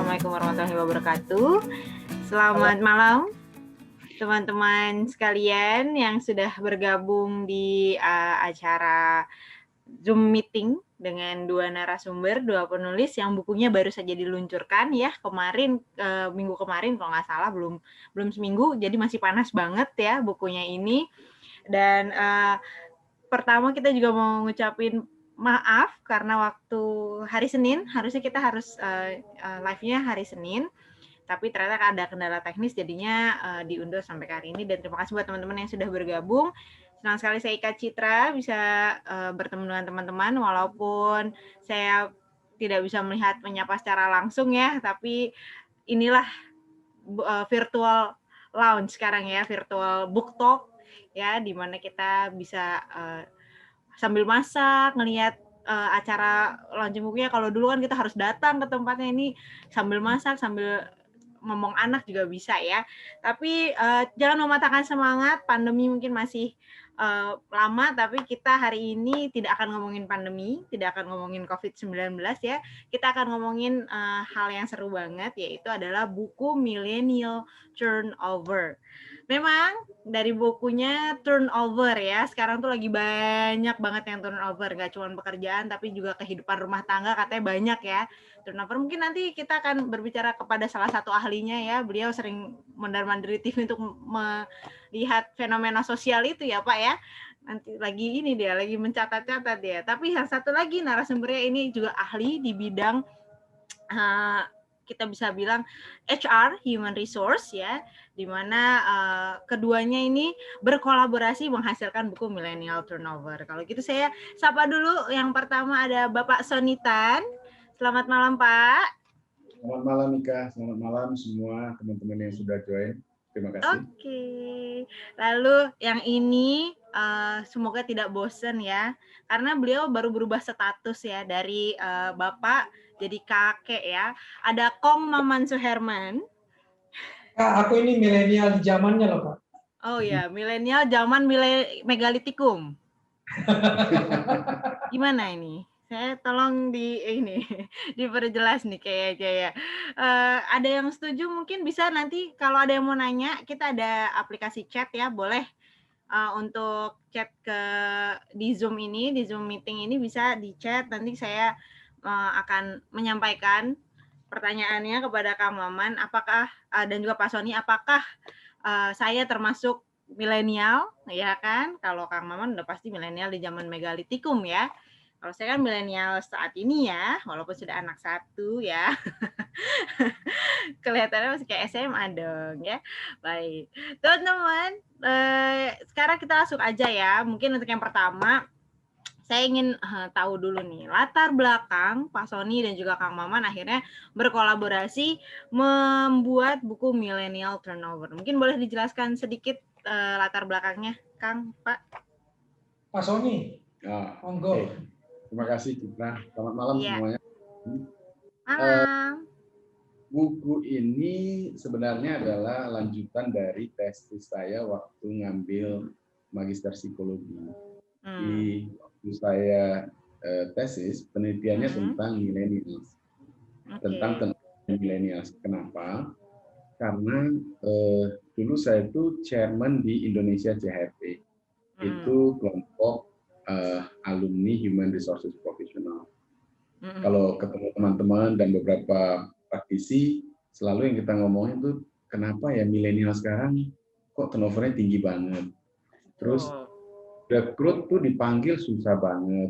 Assalamualaikum warahmatullahi wabarakatuh. Selamat malam teman-teman sekalian yang sudah bergabung di acara Zoom meeting dengan dua narasumber, dua penulis yang bukunya baru saja diluncurkan ya kemarin, minggu kemarin kalau nggak salah, belum seminggu, jadi masih panas banget ya bukunya ini. Dan pertama kita juga mau ngucapin maaf karena waktu hari Senin, harusnya kita harus live-nya hari Senin, tapi ternyata ada kendala teknis jadinya diundur sampai hari ini. Dan terima kasih buat teman-teman yang sudah bergabung. Senang sekali saya Ika Citra bisa bertemu dengan teman-teman walaupun saya tidak bisa melihat menyapa secara langsung ya, tapi inilah virtual lounge sekarang ya, virtual book talk ya, di mana kita bisa sambil masak, ngelihat acara launching bukunya. Kalau dulu kan kita harus datang ke tempatnya, ini sambil masak, sambil ngomong anak juga bisa ya. Tapi jangan mematahkan semangat, pandemi mungkin masih lama, tapi kita hari ini tidak akan ngomongin pandemi, tidak akan ngomongin COVID-19 ya. Kita akan ngomongin hal yang seru banget, yaitu adalah buku Millennial Turnover. Memang dari bukunya turnover ya, sekarang tuh lagi banyak banget yang turnover, nggak cuma pekerjaan tapi juga kehidupan rumah tangga katanya banyak ya turnover. Mungkin nanti kita akan berbicara kepada salah satu ahlinya ya, beliau sering mondar-mandir TV untuk melihat fenomena sosial itu ya Pak ya. Nanti lagi ini dia, lagi mencatat-catat dia. Tapi yang satu lagi narasumbernya ini juga ahli di bidang kita bisa bilang HR, Human Resource ya, di mana keduanya ini berkolaborasi menghasilkan buku Millennial Turnover. Kalau gitu saya sapa dulu, yang pertama ada Bapak Sonitan. Selamat malam Pak. Selamat malam Ika, selamat malam semua teman-teman yang sudah join. Terima kasih. Oke, lalu yang ini semoga tidak bosen ya, karena beliau baru berubah status ya dari Bapak jadi kakek ya. Ada Kong Maman Suherman. Kak, aku ini milenial di zamannya loh, Kak. Oh ya, milenial zaman megalitikum. Gimana ini? Saya tolong diperjelas nih kayaknya ya. Ada yang setuju mungkin bisa nanti kalau ada yang mau nanya, kita ada aplikasi chat ya, boleh untuk chat di Zoom ini, di Zoom meeting ini bisa di chat. Nanti saya akan menyampaikan pertanyaannya kepada Kang Maman, apakah dan juga Pak Sony, apakah saya termasuk milenial, ya kan? Kalau Kang Maman udah pasti milenial di zaman megalitikum ya. Kalau saya kan milenial saat ini ya, walaupun sudah anak satu ya. Kelihatannya masih kayak SMA dong ya. Baik, teman-teman, sekarang kita langsung aja ya. Mungkin untuk yang pertama, saya ingin tahu dulu nih, latar belakang Pak Sony dan juga Kang Maman akhirnya berkolaborasi membuat buku Millennial Turnover. Mungkin boleh dijelaskan sedikit latar belakangnya, Kang, Pak? Pak Sony, monggo. Okay. Terima kasih Citra. Selamat malam semuanya. Malam. Buku ini sebenarnya adalah lanjutan dari tesis saya waktu ngambil magister psikologi. Di waktu saya tesis, penelitiannya tentang millennials. Tentang millennials. Kenapa? Karena dulu saya itu chairman di Indonesia CHRP. Itu kelompok alumni Human Resources Professional. Kalau ketemu teman-teman dan beberapa praktisi, selalu yang kita ngomongin itu kenapa ya milenial sekarang kok turnovernya tinggi banget. Terus rekrut tuh dipanggil susah banget.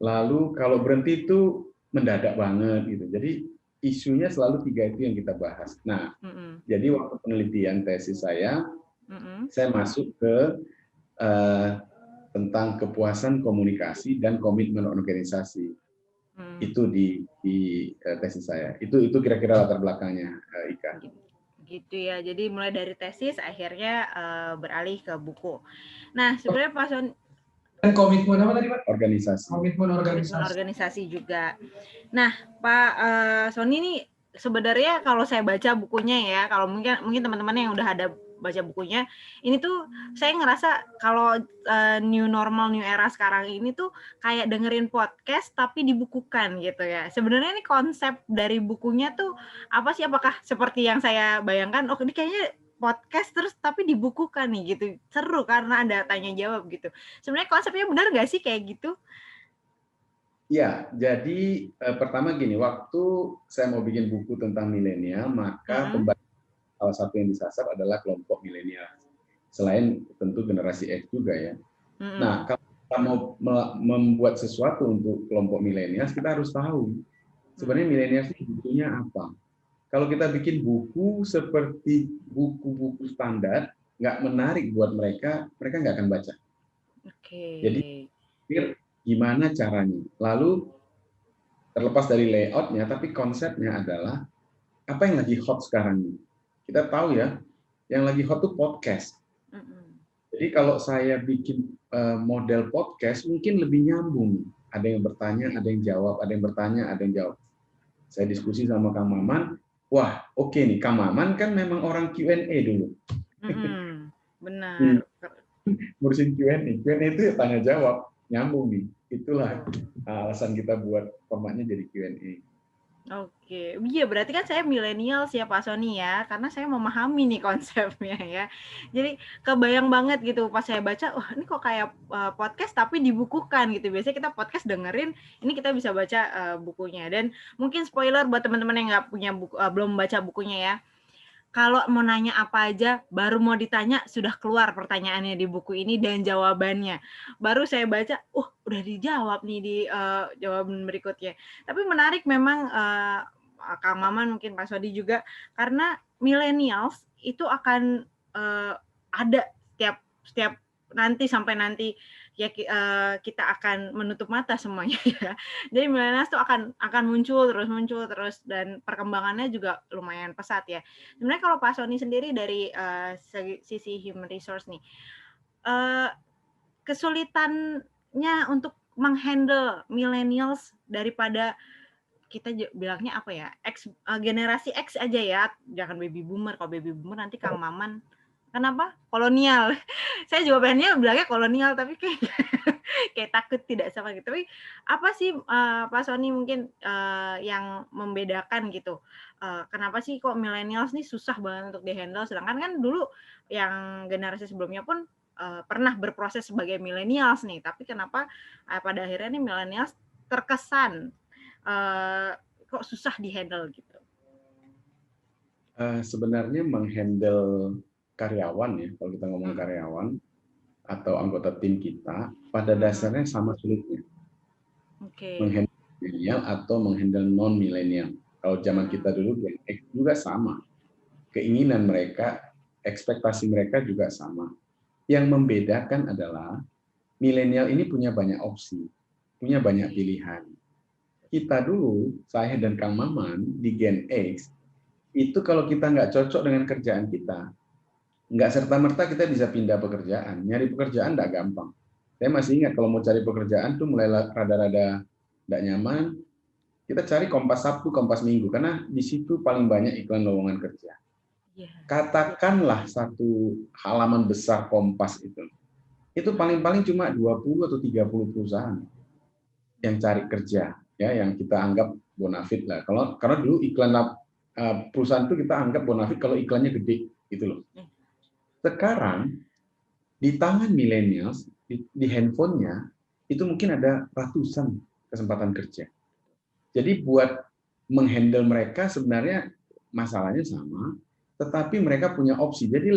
Lalu kalau berhenti itu mendadak banget gitu. Jadi isunya selalu 3 itu yang kita bahas. Nah, jadi waktu penelitian tesis saya masuk ke tentang kepuasan komunikasi dan komitmen organisasi. Itu di tesis saya. Itu kira-kira latar belakangnya, Ika. Gitu ya. Jadi mulai dari tesis akhirnya beralih ke buku. Nah, sebenarnya Pak Son dan komitmen apa tadi Pak? Organisasi. Komitmen organisasi juga. Nah, Pak Sony ini sebenarnya kalau saya baca bukunya ya, kalau mungkin teman-teman yang udah ada baca bukunya. Ini tuh saya ngerasa kalau new normal, new era sekarang ini tuh kayak dengerin podcast tapi dibukukan gitu ya. Sebenarnya ini konsep dari bukunya tuh apa sih? Apakah seperti yang saya bayangkan? Oh, ini kayaknya podcast terus tapi dibukukan nih gitu. Seru karena ada tanya jawab gitu. Sebenarnya konsepnya benar nggak sih kayak gitu? Ya, jadi pertama gini, waktu saya mau bikin buku tentang milenial, maka pembaca salah satu yang disasar adalah kelompok milenial. Selain tentu generasi X juga ya. Nah, kalau kita mau membuat sesuatu untuk kelompok milenial, kita harus tahu sebenarnya milenial itu butuhnya apa. Kalau kita bikin buku seperti buku-buku standar, nggak menarik buat mereka, mereka nggak akan baca. Jadi, gimana caranya? Lalu terlepas dari layoutnya, tapi konsepnya adalah apa yang lagi hot sekarang ini. Kita tahu ya, yang lagi hot tuh podcast. Jadi kalau saya bikin model podcast, mungkin lebih nyambung. Ada yang bertanya, ada yang jawab, ada yang bertanya, ada yang jawab. Saya diskusi sama Kang Maman, wah oke nih, Kang Maman kan memang orang Q&A dulu. Benar. Ngurusin Q&A itu ya tanya jawab, nyambung nih. Itulah alasan kita buat formatnya jadi Q&A. Oke, iya berarti kan saya milenial sih ya Pak Sony ya, karena saya memahami nih konsepnya ya. Jadi kebayang banget gitu pas saya baca, wah ini kok kayak podcast tapi dibukukan gitu. Biasanya kita podcast dengerin, ini kita bisa baca bukunya. Dan mungkin spoiler buat teman-teman yang nggak punya buku, belum baca bukunya ya. Kalau mau nanya apa aja, baru mau ditanya sudah keluar pertanyaannya di buku ini dan jawabannya. Baru saya baca, udah dijawab nih di jawaban berikutnya. Tapi menarik memang Kang Maman, mungkin Pak Sodi juga, karena millennials itu akan ada setiap nanti sampai nanti ya kita akan menutup mata semuanya ya. Jadi millennials tuh akan muncul terus dan perkembangannya juga lumayan pesat ya. Sebenarnya kalau Pak Sony sendiri dari sisi human resource nih, kesulitannya untuk menghandle millennials daripada kita bilangnya apa ya, generasi X aja ya, jangan baby boomer. Kalau baby boomer nanti Kang Maman kenapa? Kolonial. Saya jawabannya bilangnya kolonial, tapi kayak takut tidak sama gitu. Tapi apa sih Pak Sony mungkin yang membedakan gitu? Kenapa sih kok millennials nih susah banget untuk dihandle? Sedangkan kan dulu yang generasi sebelumnya pun pernah berproses sebagai millennials nih. Tapi kenapa pada akhirnya nih millennials terkesan kok susah dihandle gitu? Sebenarnya menghandle karyawan ya, kalau kita ngomong karyawan atau anggota tim kita, pada dasarnya sama sulitnya. Menghandle milenial atau menghandle non milenial. Kalau zaman kita dulu Gen X juga sama. Keinginan mereka, ekspektasi mereka juga sama. Yang membedakan adalah milenial ini punya banyak opsi, punya banyak pilihan. Kita dulu, saya dan Kang Maman di Gen X, itu kalau kita nggak cocok dengan kerjaan kita, nggak serta-merta kita bisa pindah pekerjaan. Nyari pekerjaan nggak gampang. Saya masih ingat kalau mau cari pekerjaan tuh mulai rada-rada nggak nyaman. Kita cari Kompas Sabtu, Kompas Minggu, karena di situ paling banyak iklan lowongan kerja. Katakanlah satu halaman besar Kompas itu paling-paling cuma 20 atau 30 perusahaan yang cari kerja, ya, yang kita anggap bonafit lah. Karena dulu iklan perusahaan itu kita anggap bonafit kalau iklannya gede, gitu loh. Sekarang di tangan millennials, di handphonenya itu mungkin ada ratusan kesempatan kerja. Jadi buat menghandle mereka sebenarnya masalahnya sama, tetapi mereka punya opsi. Jadi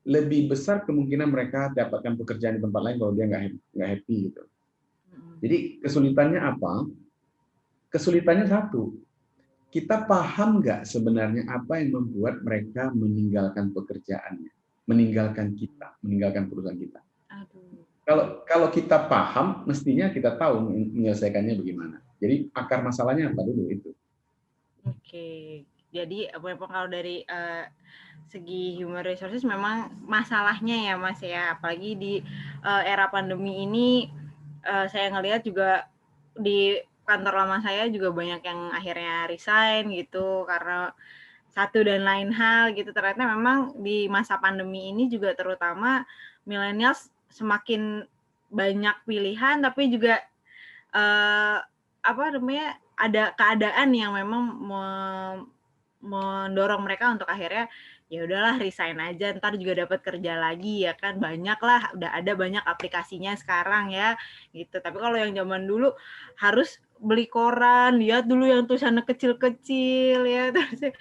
lebih besar kemungkinan mereka dapatkan pekerjaan di tempat lain kalau dia nggak happy gitu. Jadi kesulitannya apa? Kesulitannya satu, kita paham nggak sebenarnya apa yang membuat mereka meninggalkan pekerjaannya, meninggalkan kita, meninggalkan perusahaan kita. Kalau kita paham, mestinya kita tahu menyelesaikannya bagaimana. Jadi akar masalahnya apa dulu itu. Oke, jadi memang kalau dari segi human resources memang masalahnya ya Mas ya, apalagi di era pandemi ini saya ngelihat juga di kantor lama saya juga banyak yang akhirnya resign gitu karena satu dan lain hal gitu. Ternyata memang di masa pandemi ini juga terutama millennials semakin banyak pilihan, tapi juga ada keadaan yang memang mendorong mereka untuk akhirnya ya udahlah resign aja, ntar juga dapat kerja lagi ya kan, banyak lah, udah ada banyak aplikasinya sekarang ya gitu. Tapi kalau yang zaman dulu harus beli koran, lihat dulu yang tulisannya kecil-kecil ya, terus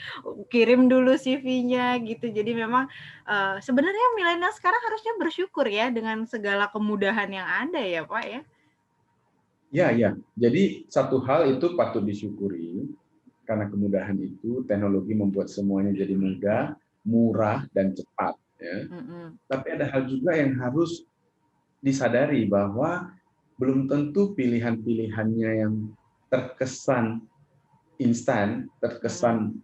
kirim dulu CV-nya gitu. Jadi memang sebenarnya milenial sekarang harusnya bersyukur ya dengan segala kemudahan yang ada ya Pak ya. Ya. Jadi satu hal itu patut disyukuri karena kemudahan itu teknologi membuat semuanya jadi mudah, murah dan cepat. Ya. Tapi ada hal juga yang harus disadari bahwa belum tentu pilihan-pilihannya yang terkesan instan, terkesan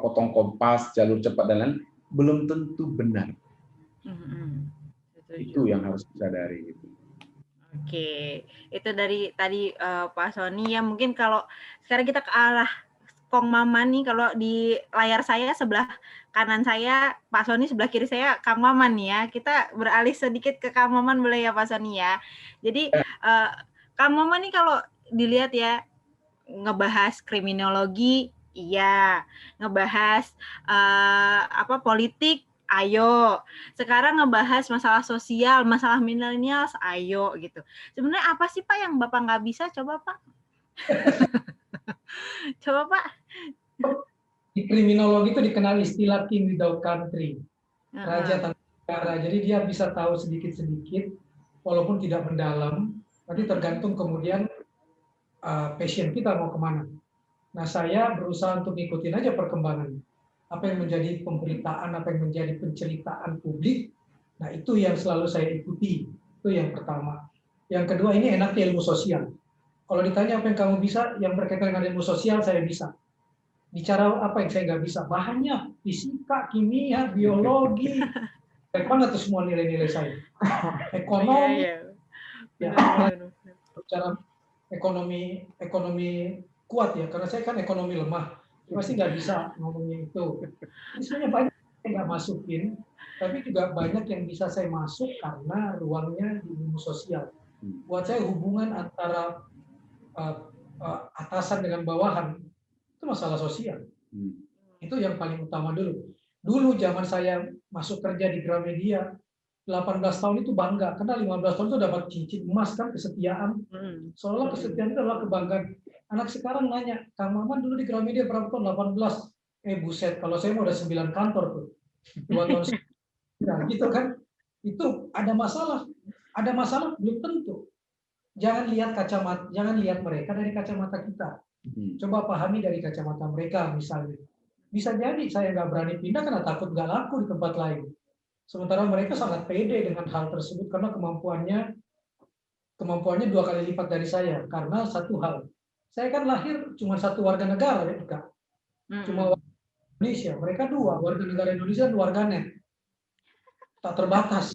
potong kompas, jalur cepat dan lain, belum tentu benar. Itu yang harus disadari. Oke, itu dari tadi Pak Sony ya. Mungkin kalau sekarang kita ke arah Kong Maman nih, kalau di layar saya sebelah kanan saya Pak Sony, sebelah kiri saya Kang Maman ya. Kita beralih sedikit ke Kang Maman boleh ya Pak Sony ya. Jadi Kang Maman nih kalau dilihat ya, ngebahas kriminologi, iya, ngebahas politik, ayo. Sekarang ngebahas masalah sosial, masalah milenial, ayo gitu. Sebenarnya apa sih Pak yang Bapak nggak bisa? Coba Pak. Coba Pak. Di kriminologi itu dikenal istilah king without country, raja tanpa negara. Jadi dia bisa tahu sedikit-sedikit, walaupun tidak mendalam. Nanti tergantung kemudian passion kita mau kemana. Nah, saya berusaha untuk ngikutin aja perkembangan. Apa yang menjadi pemberitaan, apa yang menjadi penceritaan publik, nah itu yang selalu saya ikuti. Itu yang pertama. Yang kedua, ini enaknya ilmu sosial. Kalau ditanya apa yang kamu bisa, yang berkaitan dengan ilmu sosial, saya bisa. Bicara apa yang saya nggak bisa, bahannya fisika, kimia, biologi, baik banget tuh semua nilai-nilai saya. Ekonomi, bicara ekonomi kuat ya, karena saya kan ekonomi lemah, pasti nggak bisa ngomongnya itu. Ini sebenarnya banyak yang nggak masukin, tapi juga banyak yang bisa saya masuk karena ruangnya di ilmu sosial. Buat saya hubungan antara atasan dengan bawahan itu masalah sosial. Itu yang paling utama dulu. Dulu zaman saya masuk kerja di Gramedia, 18 tahun itu bangga, karena 15 tahun itu dapat cincin emas kan, kesetiaan. Seolah kesetiaan itu adalah kebanggaan. Anak sekarang nanya, Kang Maman dulu di Gramedia berapa tahun? 18. Buset, kalau saya mau udah 9 kantor tuh. 2 tahun. Nah, gitu kan. Itu ada masalah. Ada masalah belum tentu. Jangan lihat mereka dari kacamata kita. Coba pahami dari kacamata mereka misalnya. Bisa jadi saya nggak berani pindah karena takut nggak laku di tempat lain. Sementara mereka sangat pede dengan hal tersebut karena kemampuannya 2 kali lipat dari saya. Karena satu hal, saya kan lahir cuma 1 warga negara ya, Kak. Cuma warga Indonesia. Mereka 2, warga negara Indonesia dan warganet. Tak terbatas.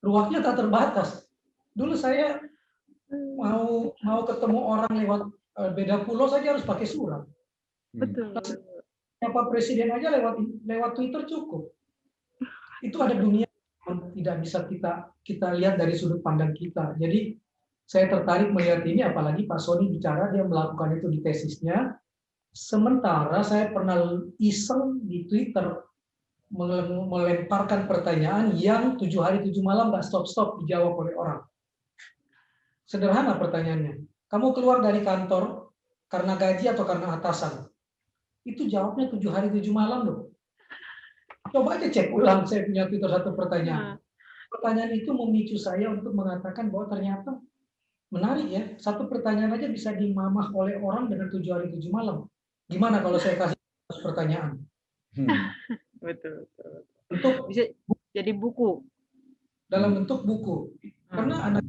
Ruangnya tak terbatas. Dulu saya mau ketemu orang lewat beda pulau saja harus pakai surat. Betul. Siapa presiden aja lewat Twitter cukup. Itu ada dunia yang tidak bisa kita lihat dari sudut pandang kita. Jadi saya tertarik melihat ini, apalagi Pak Sony bicara dia melakukan itu di tesisnya. Sementara saya pernah iseng di Twitter melemparkan pertanyaan yang 7 hari 7 malam nggak stop dijawab oleh orang. Sederhana pertanyaannya. Kamu keluar dari kantor karena gaji atau karena atasan? Itu jawabnya 7 hari 7 malam loh. Coba aja cek ulang, saya punya Twitter 1 pertanyaan. Pertanyaan itu memicu saya untuk mengatakan bahwa ternyata menarik ya, 1 pertanyaan aja bisa dimamah oleh orang dengan 7 hari 7 malam. Gimana kalau saya kasih 100 pertanyaan? Betul. Untuk bisa jadi buku. Dalam bentuk buku. Karena anak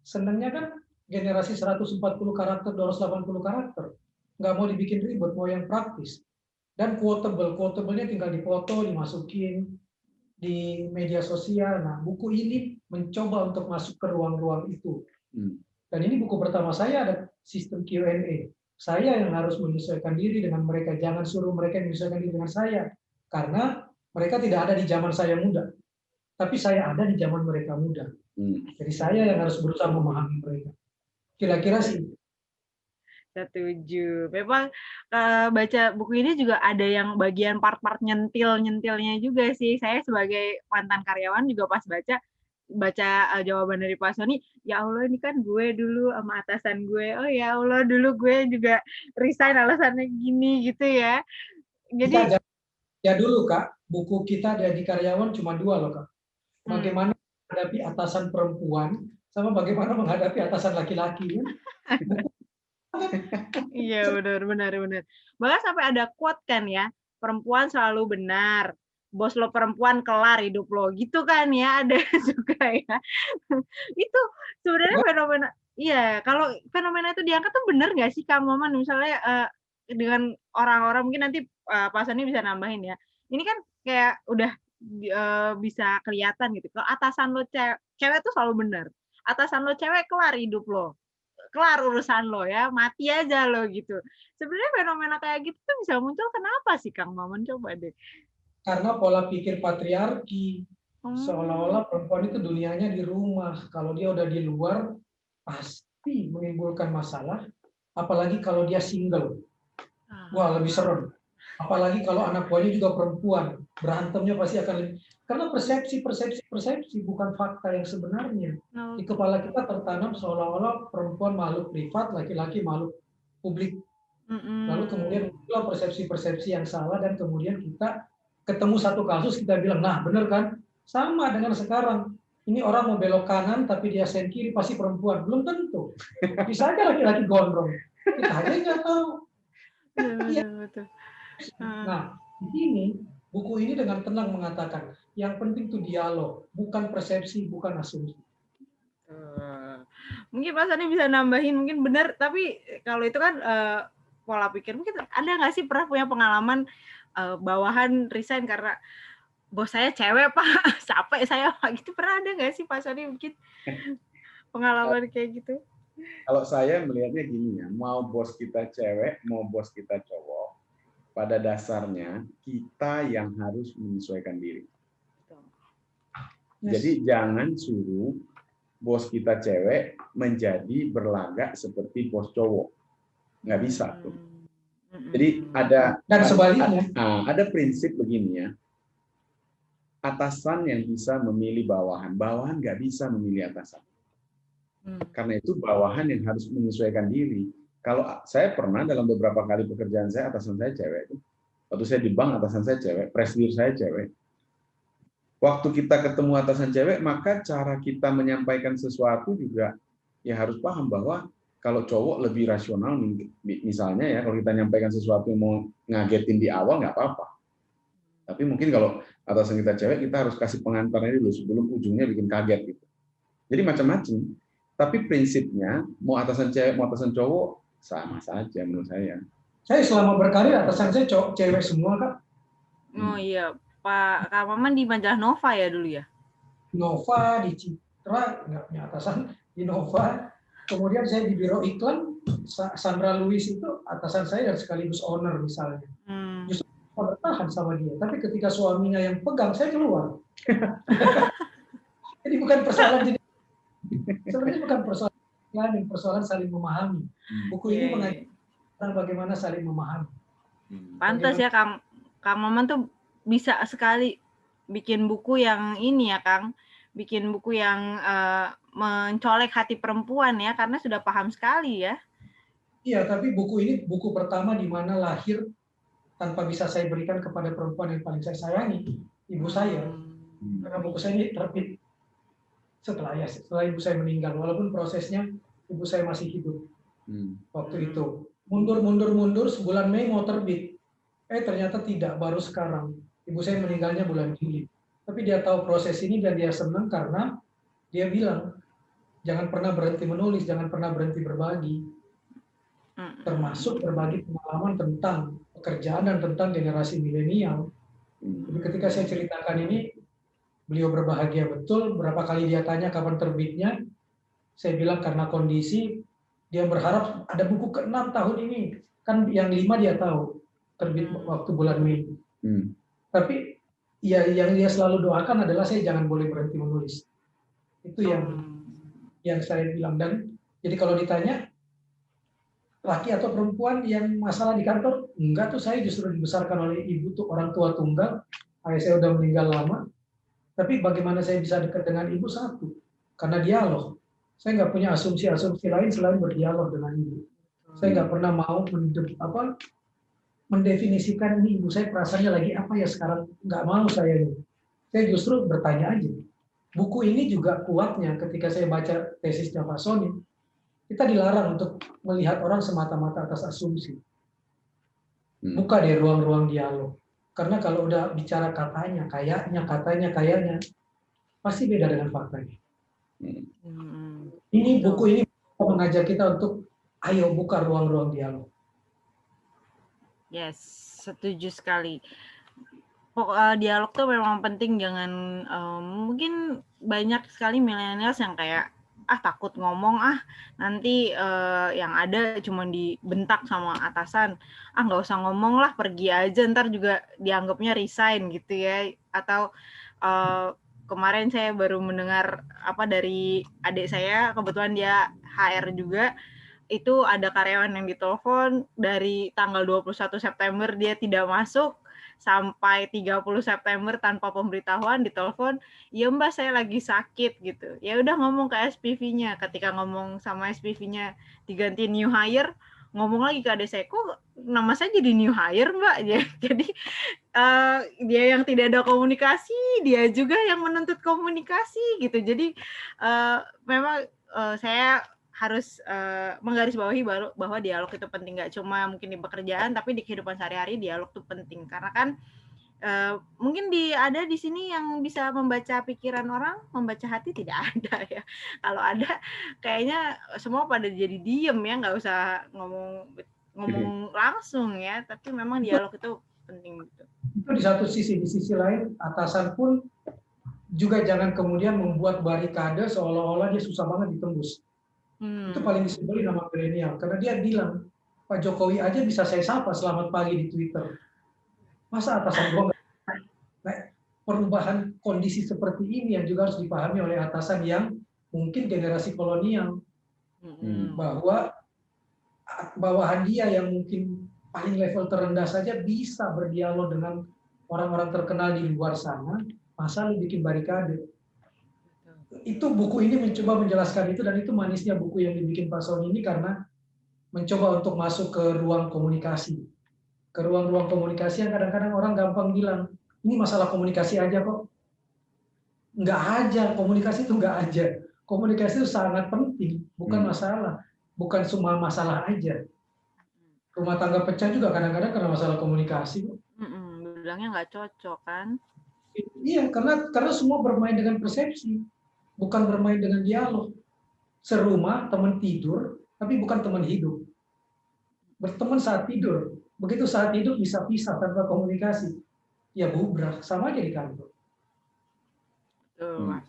senangnya kan generasi 140 karakter, 280 karakter. Nggak mau dibikin ribet, mau yang praktis. Dan quotable-nya tinggal dipoto, dimasukin di media sosial. Nah, buku ini mencoba untuk masuk ke ruang-ruang itu. Dan ini buku pertama saya ada sistem Q&A. Saya yang harus menyesuaikan diri dengan mereka. Jangan suruh mereka menyesuaikan diri dengan saya. Karena mereka tidak ada di zaman saya muda. Tapi saya ada di zaman mereka muda. Jadi saya yang harus berusaha memahami mereka. Kira-kira sih. Setuju. Memang baca buku ini juga ada yang bagian part-part nyentil-nyentilnya juga sih. Saya sebagai mantan karyawan juga pas baca jawaban dari Pak Sony, ya Allah ini kan gue dulu sama atasan gue. Oh ya Allah dulu gue juga resign alasannya gini gitu ya. Jadi ya dulu Kak, buku kita dari karyawan cuma 2 loh Kak. Bagaimana menghadapi atasan perempuan sama bagaimana menghadapi atasan laki-laki. Iya benar. Bahkan sampai ada quote kan ya, perempuan selalu benar, bos lo perempuan kelar hidup lo, gitu kan ya, ada juga ya. Itu sebenarnya fenomena, iya kalau fenomena itu diangkat tuh benar nggak sih Kang Maman, misalnya dengan orang-orang mungkin nanti Pak Sani bisa nambahin ya. Ini kan kayak udah bisa kelihatan gitu. Kalau atasan lo cewek tuh selalu benar, atasan lo cewek kelar hidup lo. Kelar urusan lo ya, mati aja lo gitu. Sebenarnya fenomena kayak gitu tuh bisa muncul kenapa sih Kang Maman? Coba deh. Karena pola pikir patriarki. Seolah-olah perempuan itu dunianya di rumah. Kalau dia udah di luar, pasti menimbulkan masalah. Apalagi kalau dia single. Wah, lebih serem. Apalagi kalau anak buahnya juga perempuan. Berantemnya pasti akan lebih. Karena persepsi bukan fakta yang sebenarnya. Di kepala kita tertanam seolah-olah perempuan makhluk privat, laki-laki makhluk publik. Lalu kemudian muncullah persepsi-persepsi yang salah dan kemudian kita ketemu satu kasus kita bilang, nah benar kan? Sama dengan sekarang. Ini orang mau belok kanan tapi dia sen kiri pasti perempuan. Belum tentu. Bisa aja laki-laki gondrong. Kita aja nggak tahu. Betul. Nah, di sini buku ini dengan tenang mengatakan yang penting itu dialog, bukan persepsi, bukan asumsi. Mungkin Pak Sani bisa nambahin, mungkin benar, tapi kalau itu kan pola pikir, mungkin ada nggak sih pernah punya pengalaman bawahan resign karena bos saya cewek Pak, capek saya Pak, gitu, pernah ada nggak sih Pak Sani mungkin pengalaman kayak gitu? Kalau saya melihatnya gini ya, mau bos kita cewek, mau bos kita cowok, pada dasarnya kita yang harus menyesuaikan diri. Jadi jangan suruh bos kita cewek menjadi berlagak seperti bos cowok. Nggak bisa tuh. Jadi dan sebaliknya ada prinsip begini ya. Atasan yang bisa memilih bawahan, bawahan nggak bisa memilih atasan. Karena itu bawahan yang harus menyesuaikan diri. Kalau saya pernah dalam beberapa kali pekerjaan saya, atasan saya cewek. Waktu saya di bank, atasan saya cewek. Presidir saya cewek. Waktu kita ketemu atasan cewek, maka cara kita menyampaikan sesuatu juga ya harus paham bahwa kalau cowok lebih rasional, misalnya ya, kalau kita menyampaikan sesuatu yang mau ngagetin di awal, nggak apa-apa. Tapi mungkin kalau atasan kita cewek, kita harus kasih pengantarnya dulu sebelum ujungnya bikin kaget gitu. Jadi macam-macam. Tapi prinsipnya, mau atasan cewek, mau atasan cowok, sama saja menurut saya. Saya selama berkarir atasan saya cewek semua Kak. Oh iya, Pak Kak Maman di majalah Nova ya dulu ya? Nova, di Citra, nggak punya atasan, di Nova. Kemudian saya di biro iklan, Sandra Louis itu atasan saya dan sekaligus owner misalnya. Justru saya bertahan sama dia. Tapi ketika suaminya yang pegang, saya keluar. Jadi bukan persoalan jadi. Sebenarnya bukan persoalan saling memahami. Buku ini mengajarkan tentang bagaimana saling memahami. Pantas ya Kang Maman tuh bisa sekali bikin buku yang ini ya Kang, bikin buku yang mencolek hati perempuan ya, karena sudah paham sekali ya. Iya, tapi buku ini buku pertama di mana lahir tanpa bisa saya berikan kepada perempuan yang paling saya sayangi, ibu saya. Karena buku saya ini terbit setelah ibu saya meninggal, walaupun prosesnya ibu saya masih hidup waktu itu. Mundur, sebulan Mei mau terbit. Ternyata tidak, baru sekarang. Ibu saya meninggalnya bulan Juli. Tapi dia tahu proses ini dan dia senang karena dia bilang, jangan pernah berhenti menulis, jangan pernah berhenti berbagi. Termasuk berbagi pengalaman tentang pekerjaan dan tentang generasi milenial. Jadi ketika saya ceritakan ini, beliau berbahagia betul. Berapa kali dia tanya kapan terbitnya, saya bilang karena kondisi Dia berharap ada buku ke-6 tahun ini. Kan yang 5 dia tahu, terbit waktu bulan Mei. Tapi ya yang dia selalu doakan adalah saya jangan boleh berhenti menulis. Itu yang saya bilang. Dan jadi kalau ditanya, laki atau perempuan yang masalah di kantor, enggak tuh, saya justru dibesarkan oleh ibu tuh orang tua tunggal, ayah saya udah meninggal lama, tapi bagaimana saya bisa dekat dengan ibu? Satu, karena dialog. Saya nggak punya asumsi-asumsi lain selain berdialog dengan ibu. Saya nggak pernah mau mendefinisikan ini ibu saya perasaannya lagi apa ya sekarang, nggak mau saya ini. Saya justru bertanya aja. Buku ini juga kuatnya ketika saya baca tesisnya Pak Sony, kita dilarang untuk melihat orang semata-mata atas asumsi. Buka deh ruang-ruang dialog. Karena kalau udah bicara katanya, kayaknya, pasti beda dengan faktanya. Ini buku ini mengajak kita untuk ayo buka ruang-ruang dialog. Yes, setuju sekali. Dialog tuh memang penting, jangan mungkin banyak sekali millennials yang kayak takut ngomong, nanti yang ada cuma dibentak sama atasan, nggak usah ngomong lah, pergi aja, ntar juga dianggapnya resign gitu ya. Atau kemarin saya baru mendengar dari adik saya, kebetulan dia HR juga, itu ada karyawan yang ditelepon dari tanggal 21 September dia tidak masuk, sampai 30 September tanpa pemberitahuan ditelepon, "Iya Mbak, saya lagi sakit," gitu. Ya udah ngomong ke SPV-nya, ketika ngomong sama SPV-nya diganti new hire, ngomong lagi ke adik saya, "Kok nama saya jadi new hire Mbak?" Jadi dia yang tidak ada komunikasi, dia juga yang menuntut komunikasi gitu. Jadi memang saya harus menggarisbawahi bahwa dialog itu penting, nggak cuma mungkin di pekerjaan, tapi di kehidupan sehari-hari dialog itu penting. Karena kan mungkin ada di sini yang bisa membaca pikiran orang, membaca hati tidak ada ya. Kalau ada, kayaknya semua pada jadi diem ya, nggak usah ngomong langsung ya. Tapi memang dialog itu penting gitu. Itu di satu sisi. Di sisi lain, atasan pun juga jangan kemudian membuat barikade seolah-olah dia susah banget ditembus. Itu paling disebelin sama milenial, karena dia bilang, Pak Jokowi aja bisa saya sapa selamat pagi di Twitter. Masa atasan gua nggak? Nah, perubahan kondisi seperti ini yang juga harus dipahami oleh atasan yang mungkin generasi kolonial, bahwa bawahan dia yang mungkin paling level terendah saja bisa berdialog dengan orang-orang terkenal di luar sana, masa lu bikin barikade? Itu buku ini mencoba menjelaskan itu, dan itu manisnya buku yang dibikin Pak Sony ini, karena mencoba untuk masuk ke ruang komunikasi, ke ruang-ruang komunikasi yang kadang-kadang orang gampang bilang ini masalah komunikasi aja kok. Nggak aja, komunikasi itu nggak aja. Komunikasi itu sangat penting, bukan masalah, bukan semua masalah aja. Rumah tangga pecah juga kadang-kadang karena masalah komunikasi. Bilangnya nggak cocok kan? Iya, karena semua bermain dengan persepsi, bukan bermain dengan dialog. Serumah, teman tidur, tapi bukan teman hidup. Berteman saat tidur, begitu saat hidup bisa pisah tanpa komunikasi. Ya bubrah, sama aja di kantor. Betul,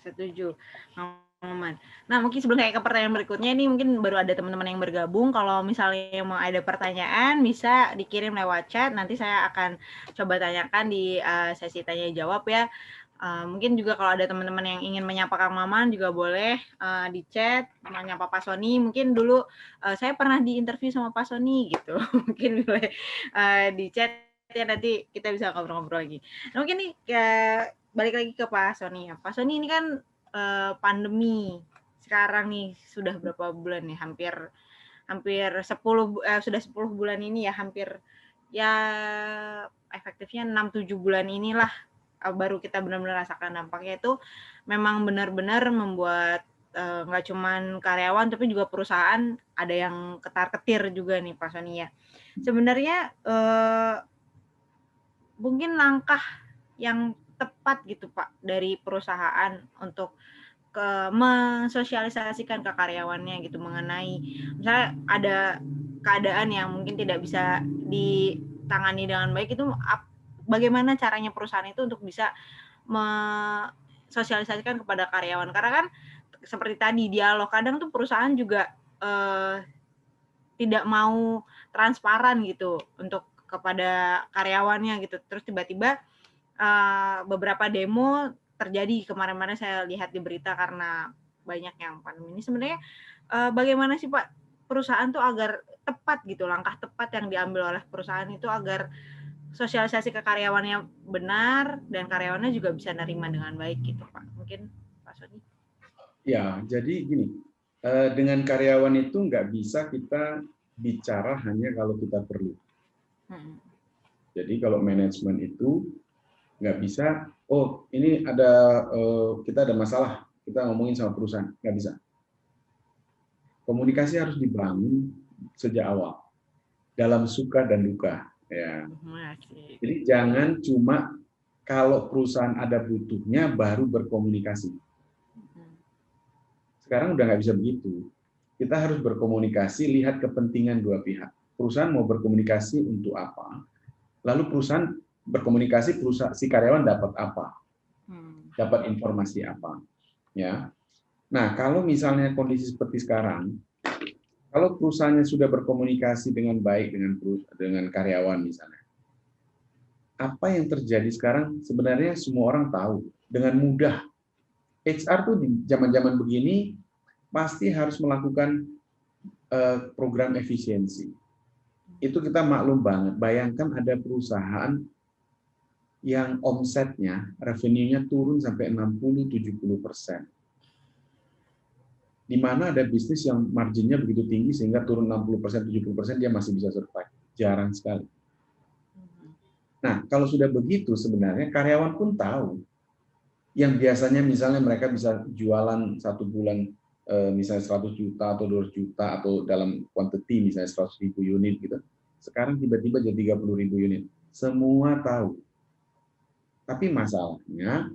setuju. Nah, mungkin sebelum saya ke pertanyaan berikutnya, ini mungkin baru ada teman-teman yang bergabung. Kalau misalnya mau ada pertanyaan, bisa dikirim lewat chat. Nanti saya akan coba tanyakan di sesi tanya jawab ya. Mungkin juga kalau ada teman-teman yang ingin menyapa Kang Maman juga boleh di chat, menyapa Pak Sony. Mungkin dulu saya pernah diinterview sama Pak Sony gitu. Mungkin boleh di chat ya, nanti kita bisa ngobrol-ngobrol lagi. Nah, mungkin nih balik lagi ke Pak Sony ya. Pak Sony ini kan pandemi sekarang nih sudah berapa bulan nih? Hampir 10 sudah 10 bulan ini ya, hampir ya efektifnya 6-7 bulan inilah baru kita benar-benar rasakan dampaknya. Itu memang benar-benar membuat nggak cuman karyawan tapi juga perusahaan ada yang ketar-ketir juga nih Pak Sony ya. Sebenarnya mungkin langkah yang tepat gitu Pak dari perusahaan untuk mensosialisasikan ke karyawannya gitu mengenai misalnya ada keadaan yang mungkin tidak bisa ditangani dengan baik, itu bagaimana caranya perusahaan itu untuk bisa mensosialisasikan kepada karyawan. Karena kan seperti tadi dialog, kadang tuh perusahaan juga tidak mau transparan gitu untuk kepada karyawannya gitu. Terus tiba-tiba beberapa demo terjadi kemarin-kemarin saya lihat di berita karena banyak yang pandemi ini. Sebenarnya bagaimana sih Pak perusahaan tuh agar tepat gitu, langkah tepat yang diambil oleh perusahaan itu agar sosialisasi ke karyawannya benar dan karyawannya juga bisa nerima dengan baik gitu Pak. Mungkin Pak Sony. Ya, jadi gini, dengan karyawan itu nggak bisa kita bicara hanya kalau kita perlu. Jadi kalau manajemen itu nggak bisa, oh ini ada kita ada masalah, kita ngomongin sama perusahaan, nggak bisa. Komunikasi harus dibangun sejak awal, dalam suka dan duka. Ya. Jadi jangan cuma kalau perusahaan ada butuhnya baru berkomunikasi. Sekarang udah nggak bisa begitu. Kita harus berkomunikasi, lihat kepentingan dua pihak. Perusahaan mau berkomunikasi untuk apa? Lalu perusahaan berkomunikasi, si karyawan dapat apa? Dapat informasi apa? Ya. Nah, kalau misalnya kondisi seperti sekarang, kalau perusahaannya sudah berkomunikasi dengan baik dengan karyawan misalnya, apa yang terjadi sekarang sebenarnya semua orang tahu dengan mudah. HR tuh di zaman-zaman begini pasti harus melakukan program efisiensi. Itu kita maklum banget. Bayangkan ada perusahaan yang omsetnya, revenue-nya turun sampai 60-70%. Di mana ada bisnis yang marginnya begitu tinggi sehingga turun 60%, 70% dia masih bisa survive. Jarang sekali. Nah, kalau sudah begitu sebenarnya karyawan pun tahu. Yang biasanya misalnya mereka bisa jualan satu bulan misalnya 100 juta atau 200 juta atau dalam quantity misalnya 100.000 unit gitu. Sekarang tiba-tiba jadi 30.000 unit. Semua tahu. Tapi masalahnya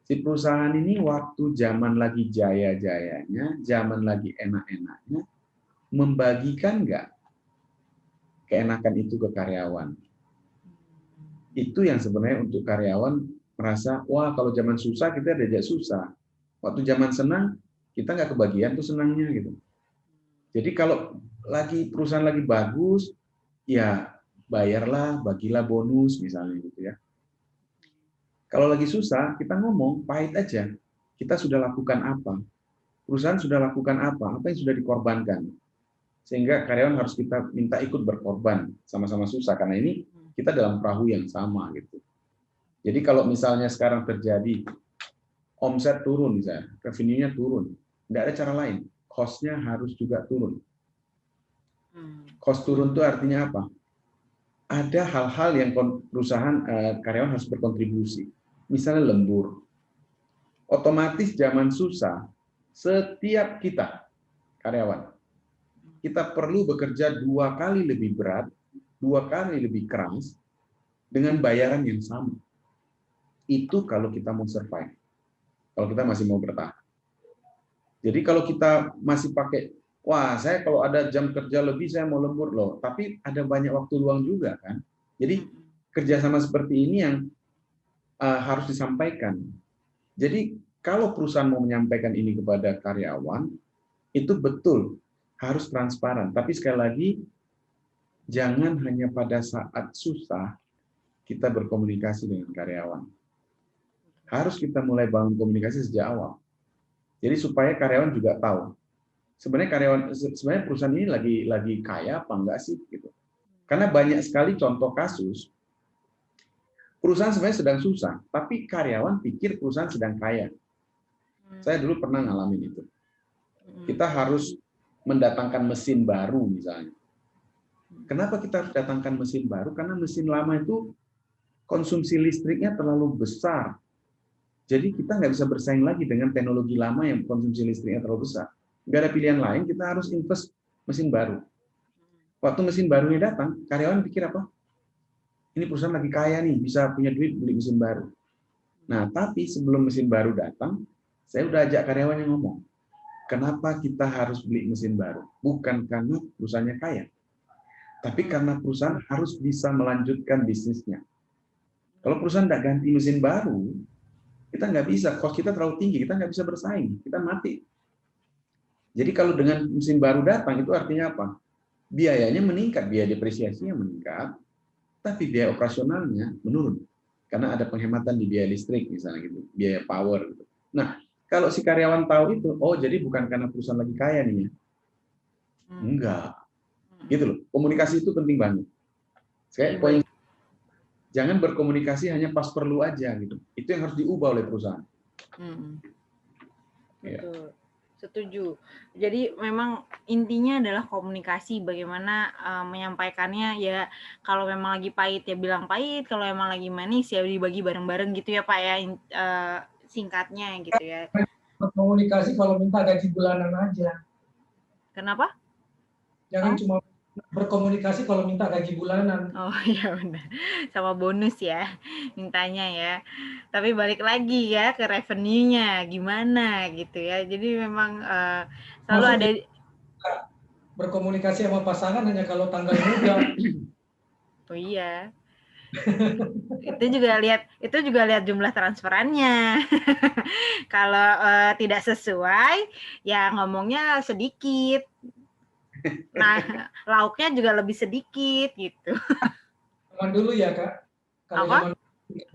si perusahaan ini waktu zaman lagi jaya-jayanya, zaman lagi enak-enaknya, membagikan nggak keenakan itu ke karyawan? Itu yang sebenarnya untuk karyawan merasa, wah kalau zaman susah kita diajak susah. Waktu zaman senang, kita nggak kebagian tuh senangnya gitu. Jadi kalau perusahaan lagi bagus, ya bayarlah, bagilah bonus misalnya gitu ya. Kalau lagi susah, kita ngomong, pahit aja. Kita sudah lakukan apa? Perusahaan sudah lakukan apa? Apa yang sudah dikorbankan? Sehingga karyawan harus kita minta ikut berkorban, sama-sama susah. Karena ini kita dalam perahu yang sama gitu. Jadi kalau misalnya sekarang terjadi omset turun, misalnya revenue-nya turun, tidak ada cara lain. Cost-nya harus juga turun. Cost turun itu artinya apa? Ada hal-hal yang perusahaan karyawan harus berkontribusi. Misalnya lembur. Otomatis zaman susah, setiap kita karyawan, kita perlu bekerja 2 kali lebih berat, 2 kali lebih keras, dengan bayaran yang sama. Itu kalau kita mau survive. Kalau kita masih mau bertahan. Jadi kalau kita masih pakai, wah saya kalau ada jam kerja lebih saya mau lembur loh. Tapi ada banyak waktu luang juga kan. Jadi kerjasama seperti ini yang harus disampaikan. Jadi kalau perusahaan mau menyampaikan ini kepada karyawan, itu betul harus transparan. Tapi sekali lagi, jangan hanya pada saat susah kita berkomunikasi dengan karyawan. Harus kita mulai bangun komunikasi sejak awal. Jadi supaya karyawan juga tahu. Sebenarnya perusahaan ini lagi kaya apa enggak sih gitu. Karena banyak sekali contoh kasus perusahaan sebenarnya sedang susah, tapi karyawan pikir perusahaan sedang kaya. Saya dulu pernah ngalamin itu. Kita harus mendatangkan mesin baru misalnya. Kenapa kita harus datangkan mesin baru? Karena mesin lama itu konsumsi listriknya terlalu besar. Jadi kita nggak bisa bersaing lagi dengan teknologi lama yang konsumsi listriknya terlalu besar. Nggak ada pilihan lain, kita harus invest mesin baru. Waktu mesin barunya datang, karyawan pikir apa? Ini perusahaan lagi kaya nih, bisa punya duit beli mesin baru. Nah, tapi sebelum mesin baru datang, saya udah ajak karyawannya ngomong, kenapa kita harus beli mesin baru? Bukan karena perusahaannya kaya, tapi karena perusahaan harus bisa melanjutkan bisnisnya. Kalau perusahaan nggak ganti mesin baru, kita nggak bisa, cost kita terlalu tinggi, kita nggak bisa bersaing, kita mati. Jadi kalau dengan mesin baru datang itu artinya apa? Biayanya meningkat, biaya depresiasinya meningkat, tapi biaya operasionalnya menurun. Karena ada penghematan di biaya listrik misalnya gitu, biaya power gitu. Nah, kalau si karyawan tahu itu, oh jadi bukan karena perusahaan lagi kaya nih ya. Enggak. Gitu loh. Komunikasi itu penting banget. Poin, jangan berkomunikasi hanya pas perlu aja gitu. Itu yang harus diubah oleh perusahaan. Betul. Setuju. Jadi memang intinya adalah komunikasi, bagaimana menyampaikannya ya. Kalau memang lagi pahit ya bilang pahit, kalau memang lagi manis ya dibagi bareng-bareng gitu ya Pak ya, singkatnya gitu ya. Berkomunikasi kalau minta gaji bulanan aja. Kenapa? Jangan cuma berkomunikasi kalau minta gaji bulanan. Oh iya benar, sama bonus ya mintanya ya. Tapi balik lagi ya ke revenue-nya gimana gitu ya. Jadi memang selalu ada berkomunikasi sama pasangan hanya kalau tanggal muda. Oh iya. itu juga lihat jumlah transferannya. Kalau tidak sesuai ya ngomongnya sedikit. Nah, lauknya juga lebih sedikit gitu. Zaman dulu ya Kak, kalau zaman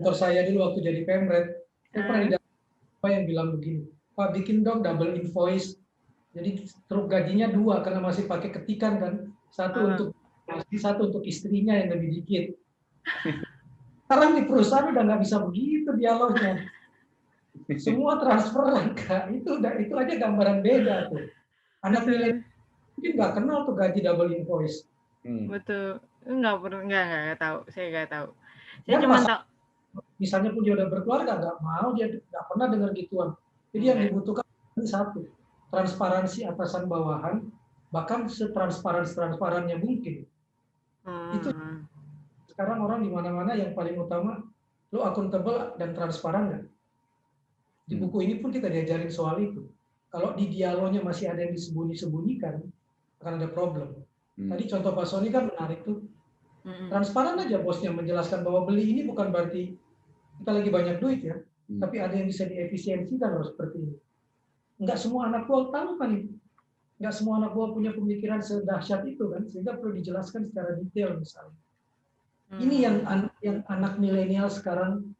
kantor saya dulu waktu jadi Pemret, saya pernah didapat apa yang bilang begini, Pak bikin dong double invoice, jadi truk gajinya 2 karena masih pakai ketikan kan, satu untuk istrinya yang lebih dikit. Sekarang di perusahaan udah nggak bisa begitu dialognya, semua transferan Kak, itu aja gambaran beda tuh. Anak milenial mungkin nggak kenal tuh gaji double invoice. Betul. Nggak tahu. Saya nggak tahu. Saya cuma tahu. Misalnya pun dia udah berkeluarga, nggak mau, dia nggak pernah dengar gituan. Jadi yang dibutuhkan satu, transparansi atasan bawahan, bahkan setransparannya mungkin. Itu sekarang orang di mana-mana yang paling utama, lo akuntabel dan transparan nggak? Di buku ini pun kita diajarin soal itu. Kalau di dialognya masih ada yang disembunyi-sembunyikan, akan ada problem. Tadi contoh Pak Sony kan menarik tuh. Transparan aja bosnya menjelaskan bahwa beli ini bukan berarti kita lagi banyak duit ya, tapi ada yang bisa diefisiensikan loh seperti ini. Enggak semua anak buah tahu kan itu. Enggak semua anak buah punya pemikiran sedahsyat itu kan, sehingga perlu dijelaskan secara detail misalnya. Ini yang anak milenial sekarang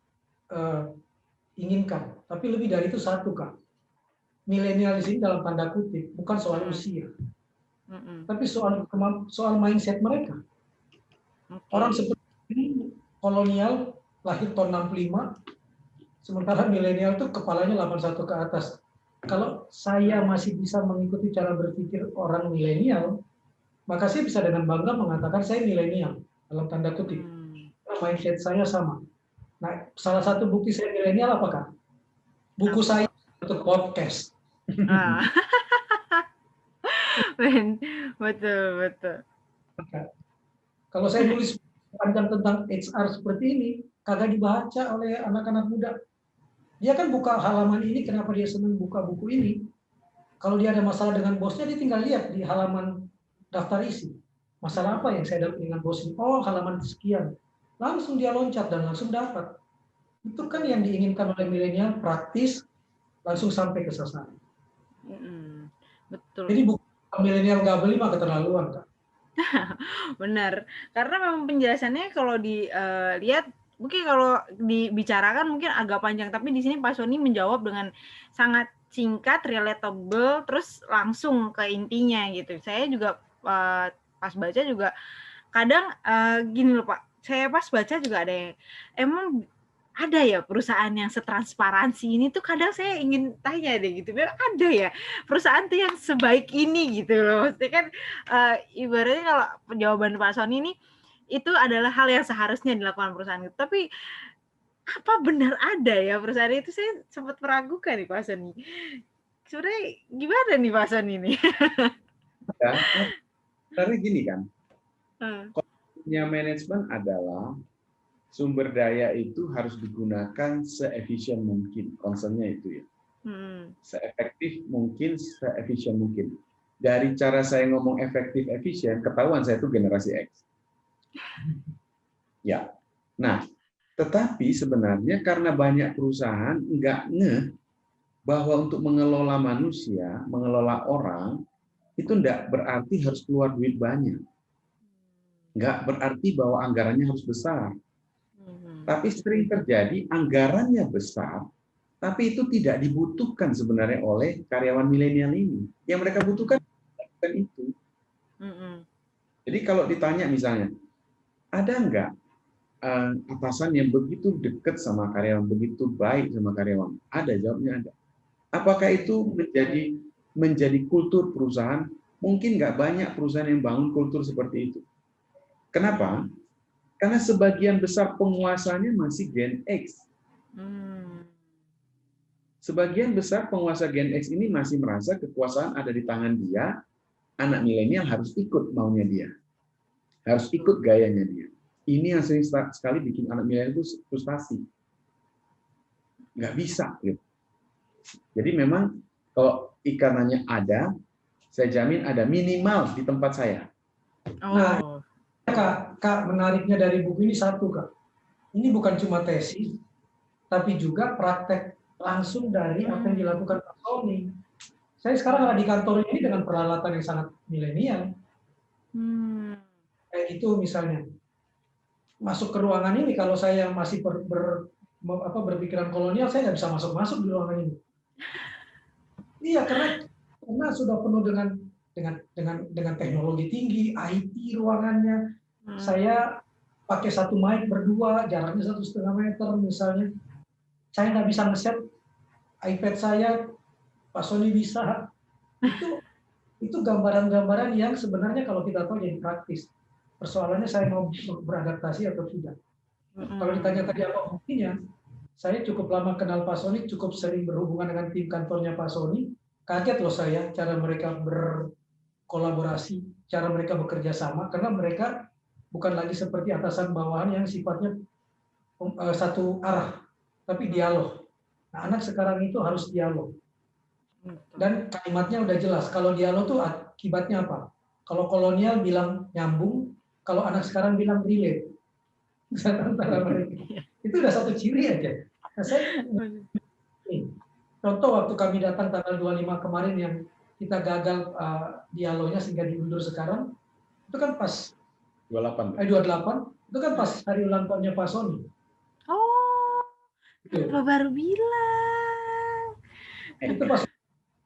inginkan. Tapi lebih dari itu satu Kak. Milenial di sini dalam tanda kutip bukan soal usia, tapi soal mindset mereka. Orang seperti ini kolonial lahir tahun 65, sementara milenial tuh kepalanya 81 ke atas. Kalau saya masih bisa mengikuti cara berpikir orang milenial, maka saya bisa dengan bangga mengatakan saya milenial dalam tanda kutip. Mindset saya sama. Nah, salah satu bukti saya milenial apakah? Buku saya untuk podcast. Betul. Kalau saya nulis panjang tentang HR seperti ini, kagak dibaca oleh anak-anak muda. Dia kan buka halaman ini, kenapa dia senang buka buku ini? Kalau dia ada masalah dengan bosnya, dia tinggal lihat di halaman daftar isi. Masalah apa yang saya dapat dengan bos ini? Oh, halaman sekian. Langsung dia loncat dan langsung dapat. Itu kan yang diinginkan oleh milenial, praktis, langsung sampai ke sasaran. Betul. Jadi buku milenial nggak beli mah keterlaluan kan? Benar, karena memang penjelasannya kalau dilihat mungkin kalau dibicarakan mungkin agak panjang, tapi di sini Pak Sony menjawab dengan sangat singkat, relatable, terus langsung ke intinya gitu. Saya juga pas baca juga kadang gini loh Pak, saya pas baca juga ada yang emang ada ya perusahaan yang setransparansi ini tuh, kadang saya ingin tanya deh gitu, ada ya perusahaan tuh yang sebaik ini gitu loh. Maksudnya kan ibaratnya kalau jawaban Pak Sony ini itu adalah hal yang seharusnya dilakukan perusahaan itu. Tapi apa benar ada ya perusahaan itu? Saya sempat meragukan nih Pak Sony. Sebenarnya gimana nih Pak Sony ini? Ya, karena gini kan, konsepnya manajemen adalah sumber daya itu harus digunakan seefisien mungkin, konsepnya itu ya. Seefektif mungkin, seefisien mungkin. Dari cara saya ngomong efektif, efisien, ketahuan saya itu generasi X. Ya, nah, tetapi sebenarnya karena banyak perusahaan nggak bahwa untuk mengelola manusia, mengelola orang, itu enggak berarti harus keluar duit banyak. Enggak berarti bahwa anggarannya harus besar. Tapi sering terjadi anggarannya besar, tapi itu tidak dibutuhkan sebenarnya oleh karyawan milenial ini. Yang mereka butuhkan bukan itu. Jadi kalau ditanya misalnya, ada enggak atasan yang begitu dekat sama karyawan, begitu baik sama karyawan? Ada, jawabnya ada. Apakah itu menjadi kultur perusahaan? Mungkin nggak banyak perusahaan yang bangun kultur seperti itu. Kenapa? Karena sebagian besar penguasanya masih Gen X. Sebagian besar penguasa Gen X ini masih merasa kekuasaan ada di tangan dia, anak milenial harus ikut maunya dia. Harus ikut gayanya dia. Ini yang sering sekali bikin anak milenial itu frustasi. Nggak bisa. Gitu. Jadi memang kalau ikanannya ada, saya jamin ada minimal di tempat saya. Nah, Kak, menariknya dari buku ini satu, Kak. Ini bukan cuma tesis, tapi juga praktek langsung dari apa yang dilakukan Pak Sony. Saya sekarang ada di kantor ini dengan peralatan yang sangat milenial. Kayak gitu misalnya. Masuk ke ruangan ini, kalau saya masih berpikiran kolonial, saya nggak bisa masuk di ruangan ini. Iya, karena sudah penuh dengan teknologi tinggi, IT ruangannya. Saya pakai satu mic berdua, jaraknya 1,5 meter misalnya. Saya nggak bisa nge-set iPad saya, Pak Sony bisa. Itu gambaran-gambaran yang sebenarnya kalau kita tahu jadi praktis. Persoalannya saya mau beradaptasi atau tidak. Kalau ditanya tadi apa buktinya, saya cukup lama kenal Pak Sony, cukup sering berhubungan dengan tim kantornya Pak Sony. Kaget loh saya cara mereka berkolaborasi, cara mereka bekerja sama, karena mereka bukan lagi seperti atasan bawahan yang sifatnya satu arah, tapi dialog. Nah, anak sekarang itu harus dialog. Dan kalimatnya udah jelas. Kalau dialog tuh akibatnya apa? Kalau kolonial bilang nyambung, kalau anak sekarang bilang relate. Antara mereka. Itu udah satu ciri aja. Nah, contoh waktu kami datang tanggal 25 kemarin yang kita gagal dialognya sehingga diundur sekarang, itu kan pas 28, itu kan pas hari ulang tahunnya Pak Sony. Oh, baru bilang. Itu pas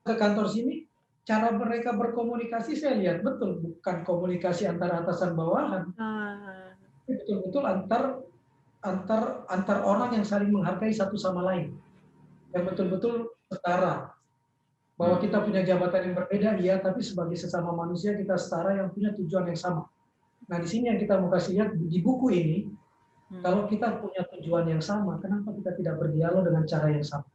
ke kantor sini, cara mereka berkomunikasi saya lihat betul, bukan komunikasi antara atasan bawahan, betul-betul antar orang yang saling menghargai satu sama lain, yang betul-betul setara. Bahwa kita punya jabatan yang berbeda, ya, tapi sebagai sesama manusia kita setara yang punya tujuan yang sama. Nah, di sini yang kita mau kasih lihat di buku ini, kalau kita punya tujuan yang sama, kenapa kita tidak berdialog dengan cara yang sama?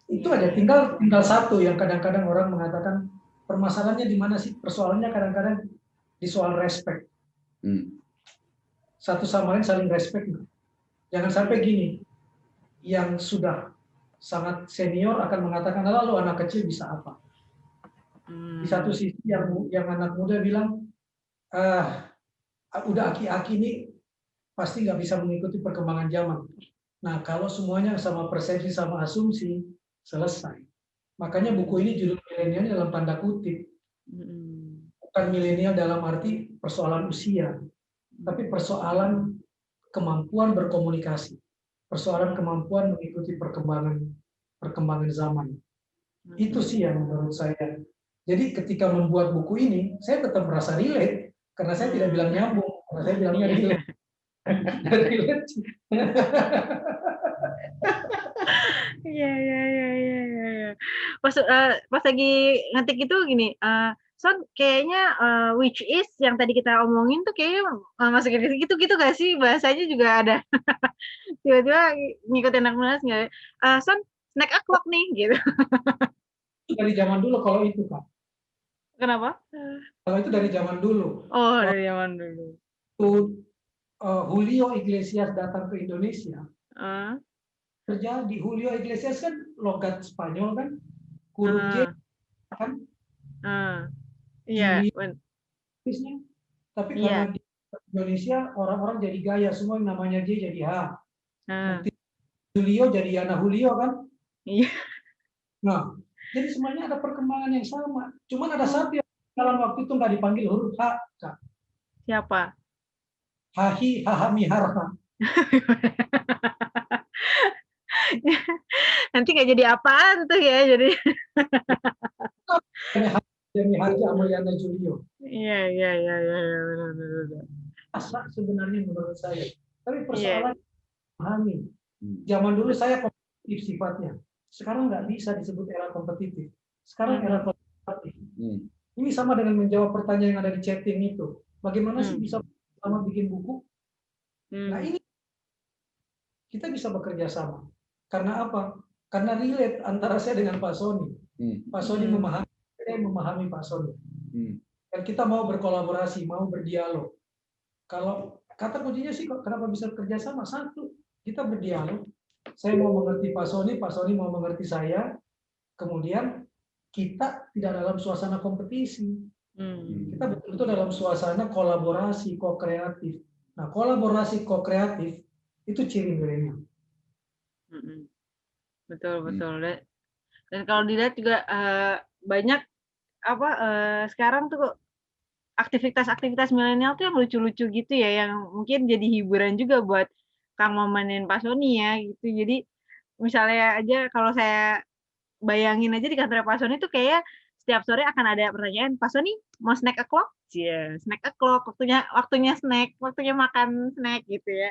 Itu aja, tinggal satu yang kadang-kadang orang mengatakan permasalahannya di mana sih? Persoalannya kadang-kadang di soal respect. Satu sama lain saling respect. Jangan sampai gini, yang sudah sangat senior akan mengatakan, lalu anak kecil bisa apa? Di satu sisi yang anak muda bilang, udah aki-aki ini pasti nggak bisa mengikuti perkembangan zaman. Nah, kalau semuanya sama persepsi, sama asumsi, selesai. Makanya buku ini judul milenial dalam tanda kutip. Bukan milenial dalam arti persoalan usia, tapi persoalan kemampuan berkomunikasi, persoalan kemampuan mengikuti perkembangan zaman. Itu sih yang menurut saya. Jadi ketika membuat buku ini, saya tetap merasa relate, karena saya tidak bilang nyambung, karena saya bilangnya relate. Iya. Pas lagi ngetik itu gini, Son kayaknya which is yang tadi kita omongin tuh kayaknya masukin gitu gak sih, bahasanya juga ada. Tiba-tiba ngikutin anak muda nggak? Son snack o'clock nih gitu. Dari zaman dulu kalau itu, Pak. Kenapa? Kalau itu dari zaman dulu. Oh, dari zaman dulu. Julio Iglesias datang ke Indonesia. Terjadi, Julio Iglesias kan logat Spanyol kan, huruf J kan. Iya. Tapi karena di Indonesia orang-orang jadi gaya, semua yang namanya J jadi H. Julio jadi Yana Julio kan? Iya. Nah, jadi semuanya ada perkembangan yang sama. Cuman ada satu yang dalam waktu itu nggak dipanggil huruf H, Kak. Siapa? Hahi, hahami, harha. Nanti nggak jadi apaan tuh ya, jadi. Demi Harja Amuliana Julio. Iya, benar. Asa sebenarnya menurut saya. Tapi Iya. persoalan memahami. Zaman dulu saya kompetitif sifatnya. Sekarang nggak bisa disebut era kompetitif. Sekarang era kolaboratif. Ini sama dengan menjawab pertanyaan yang ada di chatting itu. Bagaimana sih bisa sama bikin buku? Nah ini kita bisa bekerja sama. Karena apa? Karena relate antara saya dengan Pak Sony. Pak Sony memahami, saya memahami Pak Sony. Dan kita mau berkolaborasi, mau berdialog. Kalau kata kuncinya sih kenapa bisa bekerja sama? Satu, kita berdialog. Saya mau mengerti Pak Sony mau mengerti saya. Kemudian kita tidak dalam suasana kompetisi. Kita betul-betul dalam suasana kolaborasi, ko-kreatif. Nah, kolaborasi ko-kreatif itu ciri milenial. Betul. Dan kalau dilihat juga banyak sekarang tuh aktivitas milenial tuh yang lucu-lucu gitu ya, yang mungkin jadi hiburan juga buat Kang Maman dan Pak Sony ya gitu. Jadi misalnya aja kalau saya bayangin aja di kantor Pak Sony tuh kayak setiap sore akan ada pertanyaan, Pak Sony mau snack o'clock? Iya, snack o'clock, waktunya snack, waktunya makan snack gitu ya.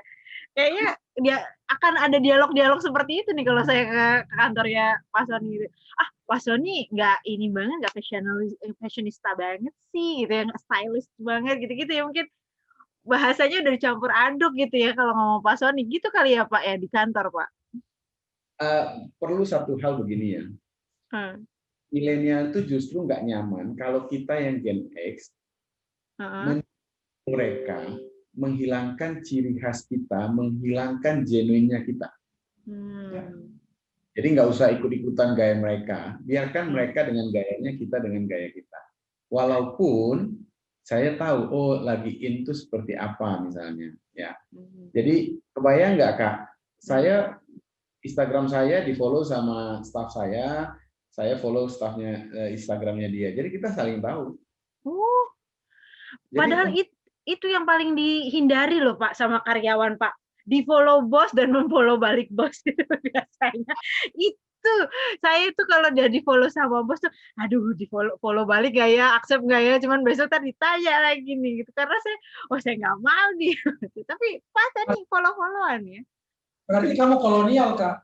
Kayaknya dia akan ada dialog-dialog seperti itu nih kalau saya ke kantornya Pak Sony gitu. Pak Sony nggak ini banget, nggak fashionista banget sih gitu ya, nggak stylish banget gitu-gitu ya, mungkin bahasanya udah dicampur aduk gitu ya kalau ngomong Pak Sony gitu kali ya Pak ya di kantor Pak. Perlu satu hal begini ya, milenial itu justru nggak nyaman kalau kita yang Gen X mereka menghilangkan ciri khas kita, menghilangkan genuinnya kita. Jadi nggak usah ikut-ikutan gaya mereka, biarkan mereka dengan gayanya, kita dengan gaya kita. Walaupun saya tahu, oh lagi in tuh seperti apa misalnya, ya. Jadi kebayang nggak Kak? Saya Instagram saya di follow sama staff saya follow staffnya Instagramnya dia. Jadi kita saling tahu. Padahal itu yang paling dihindari loh Pak sama karyawan Pak. Di follow bos dan memfollow balik bos itu biasanya. Itu saya itu kalau udah di follow sama bos tuh, aduh di follow balik gak ya, accept gak ya, cuman besok tadi ditanya lagi nih gitu. Karena saya nggak mau nih. Tapi Pak tadi follow-followan ya. Berarti kamu kolonial Kak.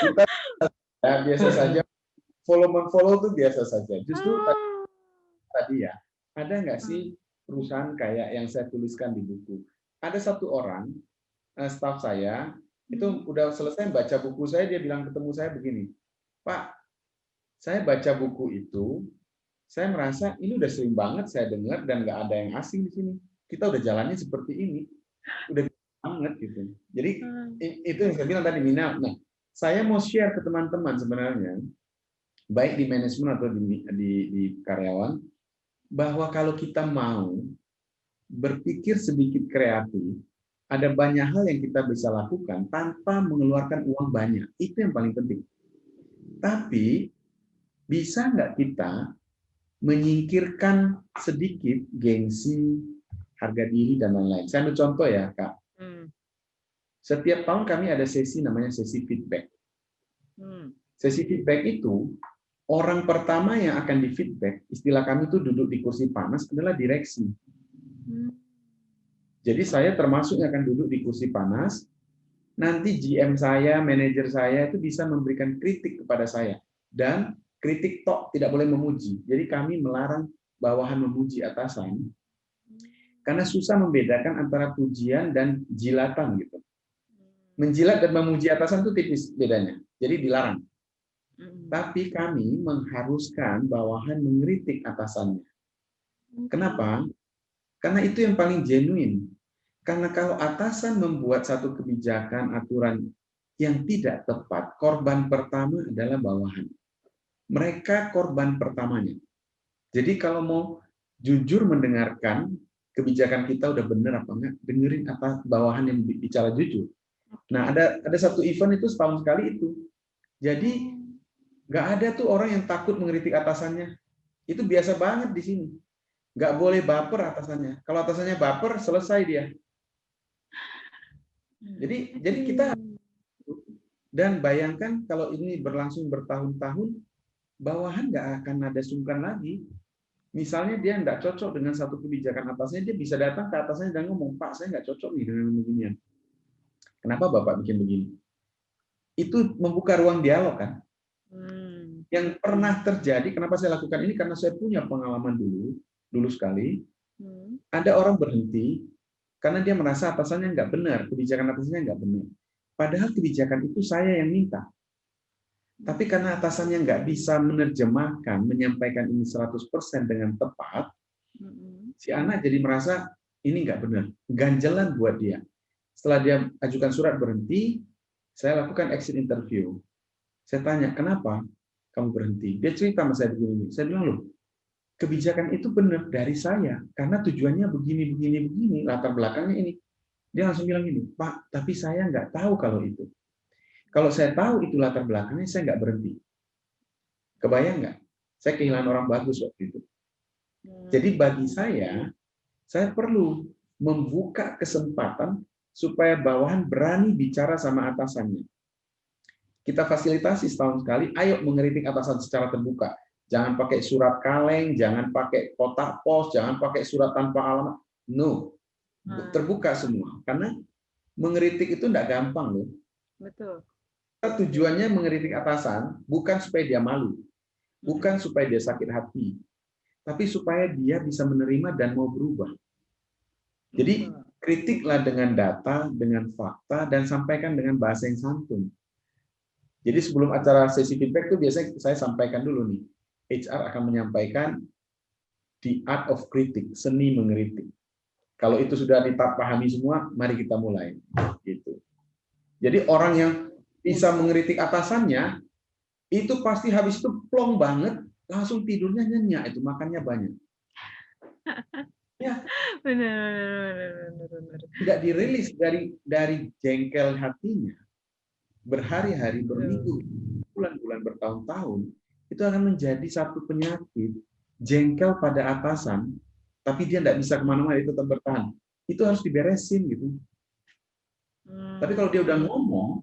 Kita biasa saja follow tuh biasa saja. Justru tadi ya, ada nggak sih perusahaan kayak yang saya tuliskan di buku? Ada satu orang staff saya itu udah selesai baca buku saya, dia bilang ketemu saya begini, Pak, saya baca buku itu, saya merasa ini udah sering banget saya dengar dan nggak ada yang asing di sini. Kita udah jalannya seperti ini, udah banget gitu. Jadi itu yang saya bilang tadi, Mina. Nah, saya mau share ke teman-teman sebenarnya, baik di manajemen atau di karyawan, bahwa kalau kita mau berpikir sedikit kreatif, ada banyak hal yang kita bisa lakukan tanpa mengeluarkan uang banyak. Itu yang paling penting. Tapi bisa nggak kita menyingkirkan sedikit gengsi, harga diri, dan lain-lain. Saya ambil contoh ya, Kak. Setiap tahun kami ada sesi namanya sesi feedback. Sesi feedback itu, orang pertama yang akan di feedback, istilah kami itu duduk di kursi panas, adalah direksi. Jadi saya termasuk yang akan duduk di kursi panas, nanti GM saya, manajer saya itu bisa memberikan kritik kepada saya. Dan kritik tok, tidak boleh memuji. Jadi kami melarang bawahan memuji atasan, karena susah membedakan antara pujian dan jilatan gitu. Menjilat dan memuji atasan itu tipis bedanya, jadi dilarang. Tapi kami mengharuskan bawahan mengkritik atasannya. Kenapa? Karena itu yang paling genuine. Karena kalau atasan membuat satu kebijakan, aturan yang tidak tepat, korban pertama adalah bawahan. Mereka korban pertamanya. Jadi kalau mau jujur mendengarkan kebijakan kita udah bener apa enggak, dengerin apa bawahan yang bicara jujur. Nah, ada satu event itu setahun sekali itu. Jadi nggak ada tuh orang yang takut mengkritik atasannya. Itu biasa banget di sini. Nggak boleh baper atasannya. Kalau atasannya baper, selesai dia. Jadi kita, dan bayangkan kalau ini berlangsung bertahun-tahun, bawahan nggak akan ada sungkan lagi. Misalnya dia nggak cocok dengan satu kebijakan atasnya, dia bisa datang ke atasnya dan ngomong, Pak, saya nggak cocok nih dengan beginian. Kenapa Bapak bikin begini? Itu membuka ruang dialog kan. Yang pernah terjadi, kenapa saya lakukan ini? Karena saya punya pengalaman dulu sekali. Ada orang berhenti karena dia merasa atasannya nggak benar, kebijakan atasannya nggak benar. Padahal kebijakan itu saya yang minta. Tapi karena atasannya nggak bisa menerjemahkan, menyampaikan ini 100% dengan tepat, si anak jadi merasa ini nggak benar, ganjelan buat dia. Setelah dia ajukan surat berhenti, saya lakukan exit interview. Saya tanya, kenapa kamu berhenti? Dia cerita sama saya begini. Saya bilang, loh, kebijakan itu benar dari saya, karena tujuannya begini, latar belakangnya ini. Dia langsung bilang gini, Pak, tapi saya nggak tahu kalau itu. Kalau saya tahu itu latar belakangnya, saya nggak berhenti. Kebayang nggak? Saya kehilangan orang bagus waktu itu. Jadi bagi saya perlu membuka kesempatan supaya bawahan berani bicara sama atasannya. Kita fasilitasi setahun sekali, ayo mengkritik atasan secara terbuka. Jangan pakai surat kaleng, jangan pakai kotak pos, jangan pakai surat tanpa alamat. No, terbuka semua. Karena mengkritik itu nggak gampang loh. Betul. Tujuannya mengkritik atasan bukan supaya dia malu, bukan supaya dia sakit hati, tapi supaya dia bisa menerima dan mau berubah. Jadi kritiklah dengan data, dengan fakta, dan sampaikan dengan bahasa yang santun. Jadi sebelum acara sesi feedback itu biasanya saya sampaikan dulu nih, HR akan menyampaikan the art of critic, seni mengkritik. Kalau itu sudah dipahami semua, mari kita mulai. Gitu. Jadi orang yang bisa mengkritik atasannya, itu pasti habis itu plong banget, langsung tidurnya nyenyak, itu makannya banyak. Ya. Benar. Tidak dirilis dari jengkel hatinya, berhari-hari, berminggu, bulan-bulan, bertahun-tahun, itu akan menjadi satu penyakit, jengkel pada atasan, tapi dia tidak bisa kemana-mana, itu tetap bertahan. Itu harus diberesin gitu. Tapi kalau dia udah ngomong,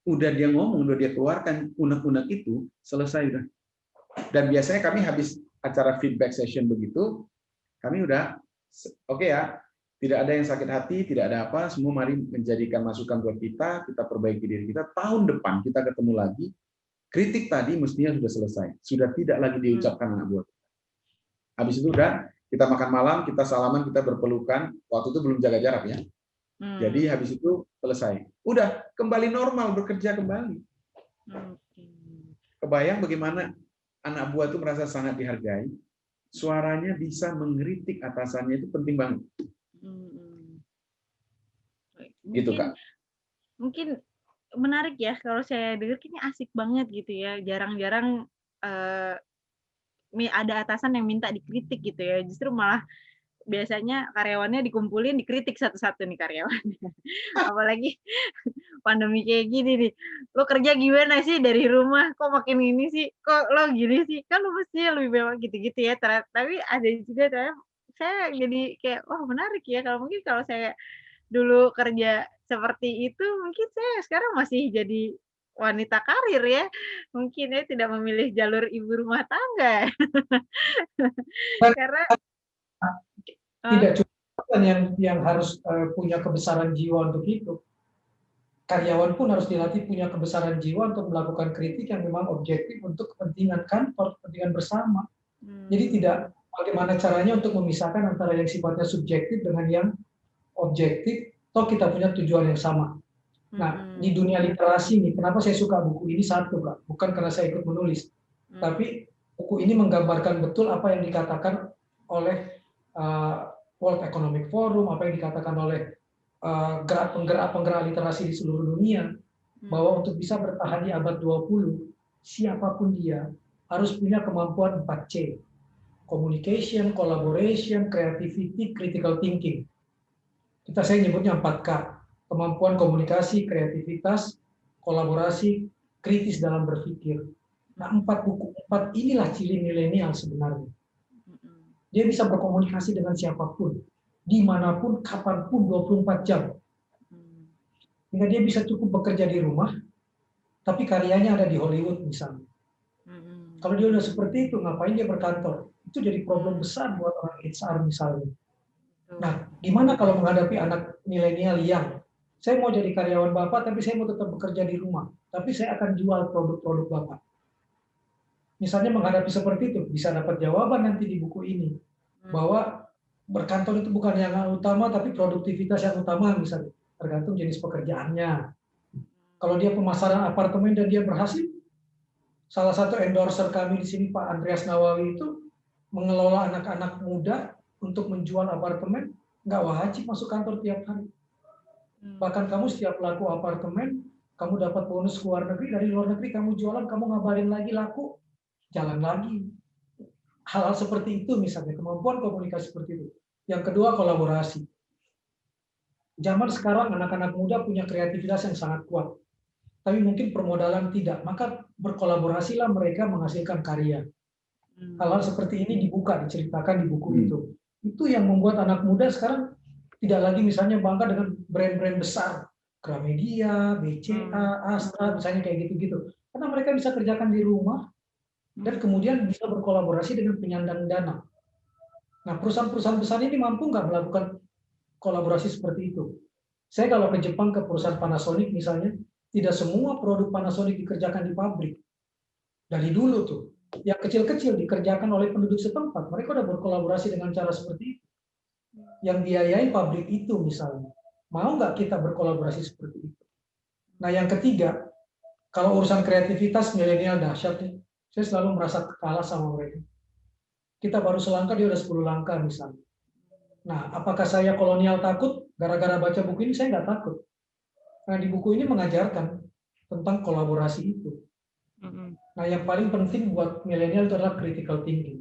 udah dia keluarkan unek-unek itu, selesai udah. Dan biasanya kami habis acara feedback session begitu, kami udah oke ya, tidak ada yang sakit hati, tidak ada apa, semua mari menjadikan masukan buat kita perbaiki diri kita, tahun depan kita ketemu lagi, kritik tadi mestinya sudah selesai, sudah tidak lagi diucapkan anak buah. Habis itu udah, kita makan malam, kita salaman, kita berpelukan, waktu itu belum jaga jarak ya. Jadi habis itu selesai. Udah kembali normal, bekerja kembali. Kebayang bagaimana anak buah itu merasa sangat dihargai. Suaranya bisa mengkritik atasannya, itu penting banget. Gitu Kak. Mungkin menarik ya kalau saya dengar, ini asik banget gitu ya. Jarang-jarang ada atasan yang minta dikritik gitu ya. Justru malah biasanya karyawannya dikumpulin, dikritik satu-satu nih karyawannya. Apalagi pandemi kayak gini nih. Lo kerja gimana sih dari rumah? Kok makin ini sih? Kok lo gini sih? Kan lo mestinya lebih baik gitu-gitu ya. Tapi ada juga saya jadi kayak, wah menarik ya. Kalau saya dulu kerja seperti itu, mungkin saya sekarang masih jadi wanita karir ya. Mungkin ya tidak memilih jalur ibu rumah tangga. Karena tidak cuma yang harus punya kebesaran jiwa untuk itu. Karyawan pun harus dilatih punya kebesaran jiwa untuk melakukan kritik yang memang objektif untuk kepentingan kantor, kepentingan bersama. Jadi tidak bagaimana caranya untuk memisahkan antara yang sifatnya subjektif dengan yang objektif, toh kita punya tujuan yang sama. Nah, di dunia literasi ini, kenapa saya suka buku ini satu, Kak? Bukan karena saya ikut menulis, tapi buku ini menggambarkan betul apa yang dikatakan oleh World Economic Forum, apa yang dikatakan oleh penggerak literasi di seluruh dunia, bahwa untuk bisa bertahan di abad 20, siapapun dia harus punya kemampuan 4C. Communication, collaboration, creativity, critical thinking. Saya nyebutnya 4K. Kemampuan komunikasi, kreativitas, kolaborasi, kritis dalam berpikir. Nah, 4 inilah ciri milenial sebenarnya. Dia bisa berkomunikasi dengan siapapun, dimanapun, kapanpun, 24 jam. Sehingga dia bisa cukup bekerja di rumah, tapi karyanya ada di Hollywood misalnya. Kalau dia udah seperti itu, ngapain dia berkantor? Itu jadi problem besar buat orang HR misalnya. Nah, gimana kalau menghadapi anak milenial yang saya mau jadi karyawan Bapak, tapi saya mau tetap bekerja di rumah, tapi saya akan jual produk-produk Bapak. Misalnya menghadapi seperti itu, bisa dapat jawaban nanti di buku ini, bahwa berkantor itu bukan yang utama, tapi produktivitas yang utama misalnya, tergantung jenis pekerjaannya. Kalau dia pemasaran apartemen dan dia berhasil, salah satu endorser kami di sini Pak Andreas Nawawi itu mengelola anak-anak muda untuk menjual apartemen, nggak wajib masuk kantor tiap hari. Bahkan kamu setiap laku apartemen, kamu dapat bonus ke luar negeri, dari luar negeri kamu jualan, kamu ngabarin lagi laku, jalan lagi. Hal-hal seperti itu misalnya, kemampuan komunikasi seperti itu. Yang kedua, kolaborasi. Zaman sekarang anak-anak muda punya kreativitas yang sangat kuat, tapi mungkin permodalan tidak, maka berkolaborasilah mereka menghasilkan karya. Hal-hal seperti ini dibuka, diceritakan di buku itu. Itu yang membuat anak muda sekarang tidak lagi misalnya bangga dengan brand-brand besar, Gramedia, BCA, Astra, misalnya kayak gitu-gitu. Karena mereka bisa kerjakan di rumah, dan kemudian bisa berkolaborasi dengan penyandang dana. Nah, perusahaan-perusahaan besar ini mampu nggak melakukan kolaborasi seperti itu? Saya kalau ke Jepang, ke perusahaan Panasonic misalnya, tidak semua produk Panasonic dikerjakan di pabrik. Dari dulu tuh, yang kecil-kecil dikerjakan oleh penduduk setempat. Mereka udah berkolaborasi dengan cara seperti itu. Yang biayai pabrik itu misalnya. Mau nggak kita berkolaborasi seperti itu? Nah, yang ketiga, kalau urusan kreativitas milenial dahsyat nih. Saya selalu merasa kalah sama mereka. Kita baru selangkah, dia udah 10 langkah misalnya. Nah, apakah saya kolonial takut? Gara-gara baca buku ini saya nggak takut. Nah, di buku ini mengajarkan tentang kolaborasi itu. Nah, yang paling penting buat milenial itu adalah critical thinking.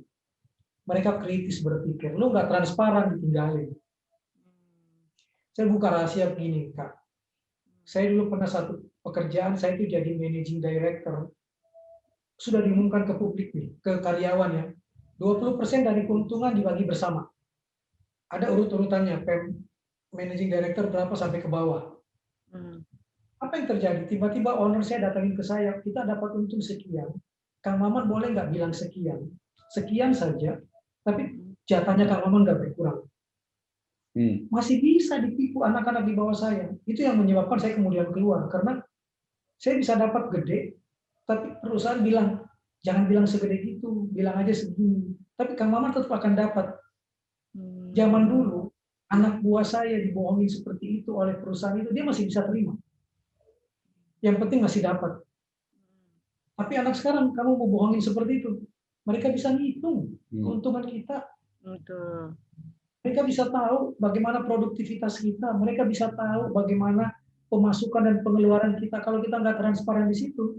Mereka kritis berpikir. Lu nggak transparan, ditinggalin. Saya buka rahasia begini, Kak. Saya dulu pernah satu pekerjaan, saya itu jadi managing director. Sudah diumumkan ke publik nih, ke karyawan ya. 20% dari keuntungan dibagi bersama. Ada urut-urutannya, managing director berapa sampai ke bawah. Apa yang terjadi? Tiba-tiba owner saya datangin ke saya, kita dapat untung sekian. Kang Maman boleh nggak bilang sekian? Sekian saja, tapi jatahnya Kang Maman nggak berkurang. Masih bisa ditipu anak-anak di bawah saya. Itu yang menyebabkan saya kemudian keluar. Karena saya bisa dapat gede, tapi perusahaan bilang, jangan bilang segede gitu, bilang aja segini. Tapi Kang Maman tetap akan dapat. Zaman dulu, anak buah saya dibohongin seperti itu oleh perusahaan itu, dia masih bisa terima. Yang penting masih dapat. Tapi anak sekarang, kamu mau bohongin seperti itu, mereka bisa ngitung keuntungan kita. Mereka bisa tahu bagaimana produktivitas kita, mereka bisa tahu bagaimana pemasukan dan pengeluaran kita. Kalau kita nggak transparan di situ,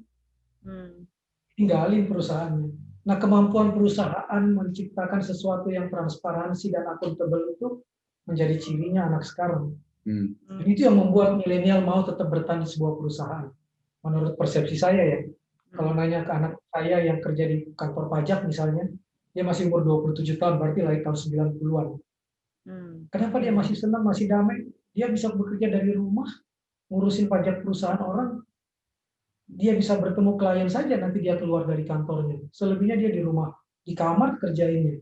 tinggalin perusahaannya. Nah, kemampuan perusahaan menciptakan sesuatu yang transparansi dan akuntabel itu menjadi cirinya anak sekarang. Dan itu yang membuat milenial mau tetap bertahan di sebuah perusahaan. Menurut persepsi saya ya, kalau nanya ke anak saya yang kerja di kantor pajak misalnya, dia masih umur 27 tahun, berarti lahir tahun 90-an. Kenapa dia masih senang, masih damai? Dia bisa bekerja dari rumah, ngurusin pajak perusahaan orang, dia bisa bertemu klien saja, nanti dia keluar dari kantornya. Selebihnya dia di rumah, di kamar kerjainnya.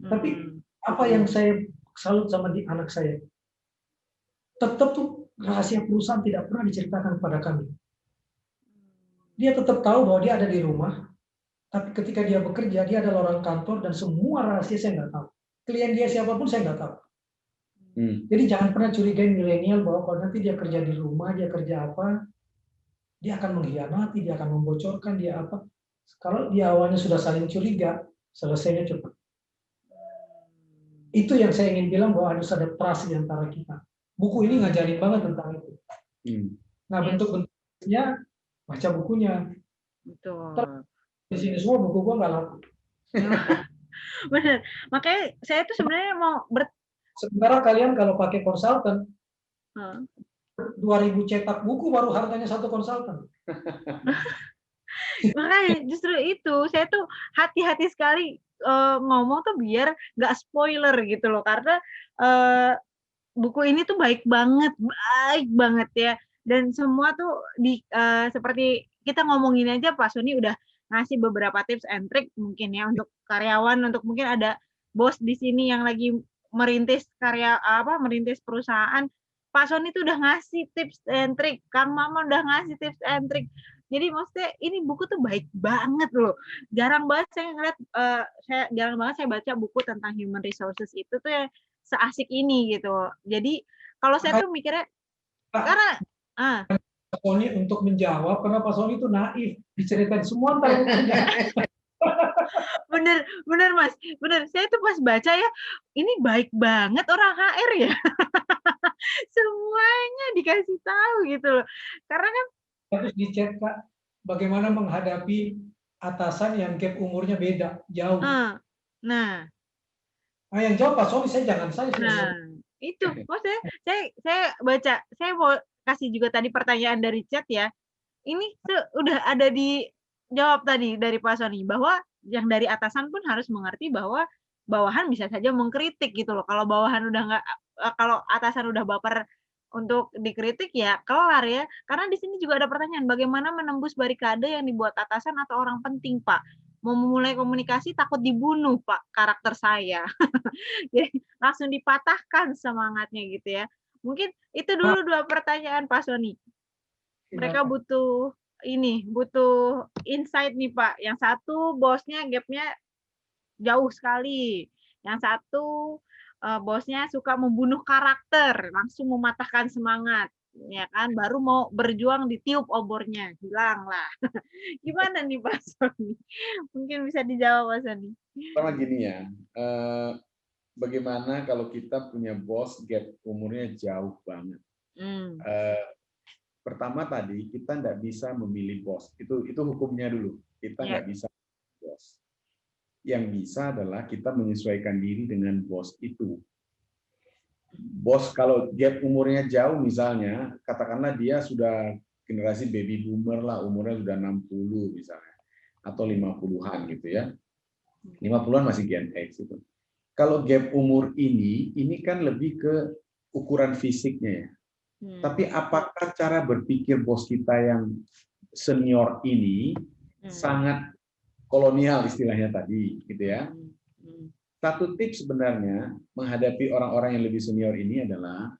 Tapi apa yang saya salut sama di anak saya, tetap tuh rahasia perusahaan tidak pernah diceritakan kepada kami. Dia tetap tahu bahwa dia ada di rumah, tapi ketika dia bekerja, dia adalah orang kantor dan semua rahasia saya nggak tahu. Klien dia siapapun saya nggak tahu. Jadi jangan pernah curigain milenial bahwa kalau nanti dia kerja di rumah, dia kerja apa, dia akan mengkhianati, dia akan membocorkan, dia apa. Kalau di awalnya sudah saling curiga, selesainya cepat. Itu yang saya ingin bilang bahwa harus ada trust di antara kita. Buku ini ngajarin banget tentang itu. Nah, bentuk-bentuknya baca bukunya. Betul. Di sini semua buku gua nggak laku. Bener. Makanya saya tuh sebenarnya mau Sementara kalian kalau pakai konsultan, Hmm. 2.000 cetak buku baru harganya satu konsultan. Makanya justru itu saya tuh hati-hati sekali ngomong tuh biar nggak spoiler gitu loh, karena buku ini tuh baik banget ya, dan semua tuh seperti kita ngomongin aja Pak Sony udah ngasih beberapa tips and trick mungkin ya untuk karyawan, untuk mungkin ada bos di sini yang lagi merintis merintis perusahaan. Pak Sony tuh udah ngasih tips and trick, Kang Mama udah ngasih tips and trick. Jadi maksudnya ini buku tuh baik banget loh. Jarang banget saya ngeliat, jarang banget saya baca buku tentang human resources itu tuh ya seasik ini gitu. Jadi kalau saya tuh mikirnya karena Pak Sony untuk menjawab, karena Pak Sony itu naif, diceritain semua ntar bukunya. bener Mas, bener. Saya tuh pas baca ya, ini baik banget orang HR ya. Semuanya dikasih tahu gitu loh. Karena kan Terus dicek Kak, bagaimana menghadapi atasan yang gap umurnya beda, jauh. Nah, yang jawab Pak Sony, saya jangan saya. Nah, itu maksudnya saya baca, saya mau kasih juga tadi pertanyaan dari chat ya. Ini udah ada dijawab tadi dari Pak Sony bahwa yang dari atasan pun harus mengerti bahwa bawahan bisa saja mengkritik gitu loh. Kalau bawahan udah nggak, kalau atasan udah baper untuk dikritik ya kelar ya. Karena di sini juga ada pertanyaan, bagaimana menembus barikade yang dibuat atasan atau orang penting, Pak? Mau memulai komunikasi takut dibunuh, Pak, karakter saya. Jadi langsung dipatahkan semangatnya gitu ya. Mungkin itu dulu 2 pertanyaan Pak Sony. Mereka butuh insight nih Pak. Yang satu bosnya gapnya jauh sekali. Yang satu bosnya suka membunuh karakter, langsung mematahkan semangat, ya kan? Baru mau berjuang ditiup obornya, hilang lah. Gimana nih Pak Sony? Mungkin bisa dijawab Pak Sony. Pertama gini ya, bagaimana kalau kita punya bos gap umurnya jauh banget? Pertama tadi kita nggak bisa memilih bos, itu hukumnya dulu. Kita nggak bisa memilih bos. Yang bisa adalah kita menyesuaikan diri dengan bos itu. Bos kalau gap umurnya jauh misalnya, katakanlah dia sudah generasi baby boomer lah, umurnya sudah 60 misalnya, atau 50-an gitu ya. 50-an masih Gen X itu. Kalau gap umur ini kan lebih ke ukuran fisiknya ya. Tapi apakah cara berpikir bos kita yang senior ini sangat kolonial istilahnya tadi, gitu ya. Satu tips sebenarnya menghadapi orang-orang yang lebih senior ini adalah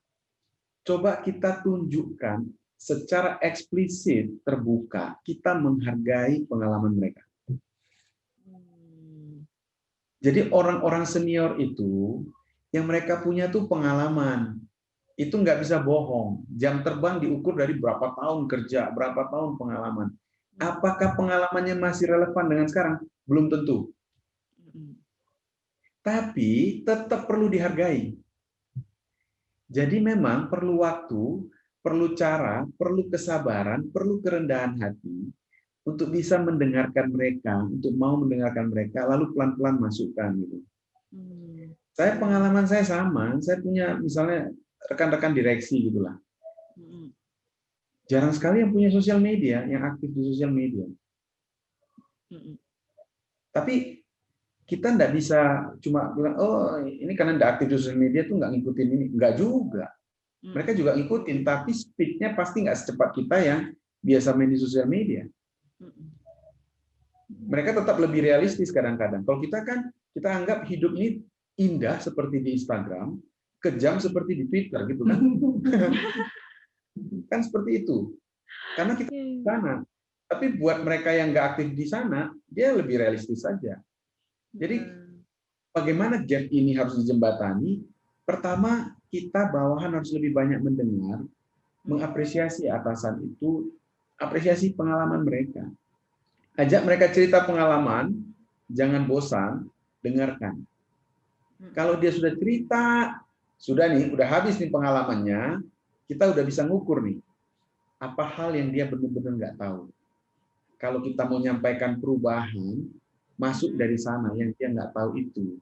coba kita tunjukkan secara eksplisit, terbuka, kita menghargai pengalaman mereka. Jadi orang-orang senior itu yang mereka punya tuh pengalaman. Itu nggak bisa bohong. Jam terbang diukur dari berapa tahun kerja, berapa tahun pengalaman. Apakah pengalamannya masih relevan dengan sekarang? Belum tentu. Tapi tetap perlu dihargai. Jadi memang perlu waktu, perlu cara, perlu kesabaran, perlu kerendahan hati untuk bisa mendengarkan mereka, untuk mau mendengarkan mereka, lalu pelan-pelan masukkan gitu. Pengalaman saya sama, saya punya misalnya rekan-rekan direksi gitulah. Jarang sekali yang punya sosial media, yang aktif di sosial media. Tapi kita nggak bisa cuma bilang, oh ini karena nggak aktif di sosial media tuh nggak ngikutin ini. Nggak juga. Mereka juga ngikutin, tapi speed-nya pasti nggak secepat kita yang biasa main di sosial media. Mereka tetap lebih realistis kadang-kadang. Kalau kita kan, kita anggap hidup ini indah seperti di Instagram, kejam seperti di Twitter gitu kan. Kan seperti itu. Karena kita di sana. Tapi buat mereka yang nggak aktif di sana, dia lebih realistis saja. Jadi bagaimana gap ini harus dijembatani? Pertama, kita bawahan harus lebih banyak mendengar, mengapresiasi atasan itu, apresiasi pengalaman mereka. Ajak mereka cerita pengalaman, jangan bosan, dengarkan. Kalau dia sudah cerita, sudah habis nih pengalamannya, kita udah bisa ngukur nih, apa hal yang dia benar-benar nggak tahu. Kalau kita mau menyampaikan perubahan, masuk dari sana yang dia nggak tahu itu.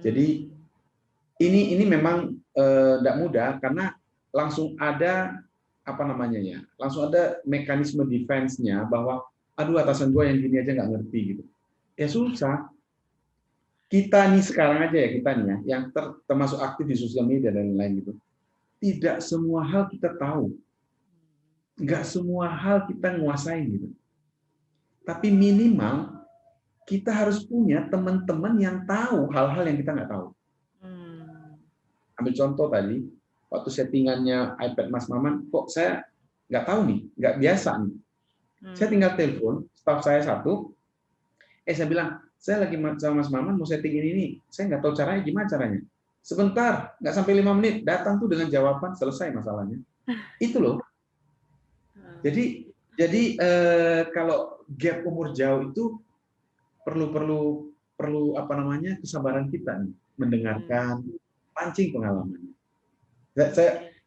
Jadi ini memang tidak mudah karena langsung ada apa namanya ya, langsung ada mekanisme defense-nya bahwa aduh atasan gue yang gini aja nggak ngerti gitu. Ya susah. Kita nih sekarang aja ya, kita nih ya, yang termasuk aktif di sosial media dan lain-lain gitu. Tidak semua hal kita tahu. Nggak semua hal kita nguasain gitu. Tapi minimal kita harus punya teman-teman yang tahu hal-hal yang kita nggak tahu. Ambil contoh tadi, waktu settingannya iPad Mas Maman, kok saya nggak tahu nih, nggak biasa nih. Saya tinggal telepon, staff saya satu, saya bilang, saya lagi sama Mas Maman mau setting ini nih, saya nggak tahu caranya, gimana caranya? Sebentar, nggak sampai 5 menit, datang tuh dengan jawaban, selesai masalahnya. Itu loh. Jadi kalau gap umur jauh itu perlu apa namanya kesabaran kita nih, mendengarkan, pancing pengalamannya.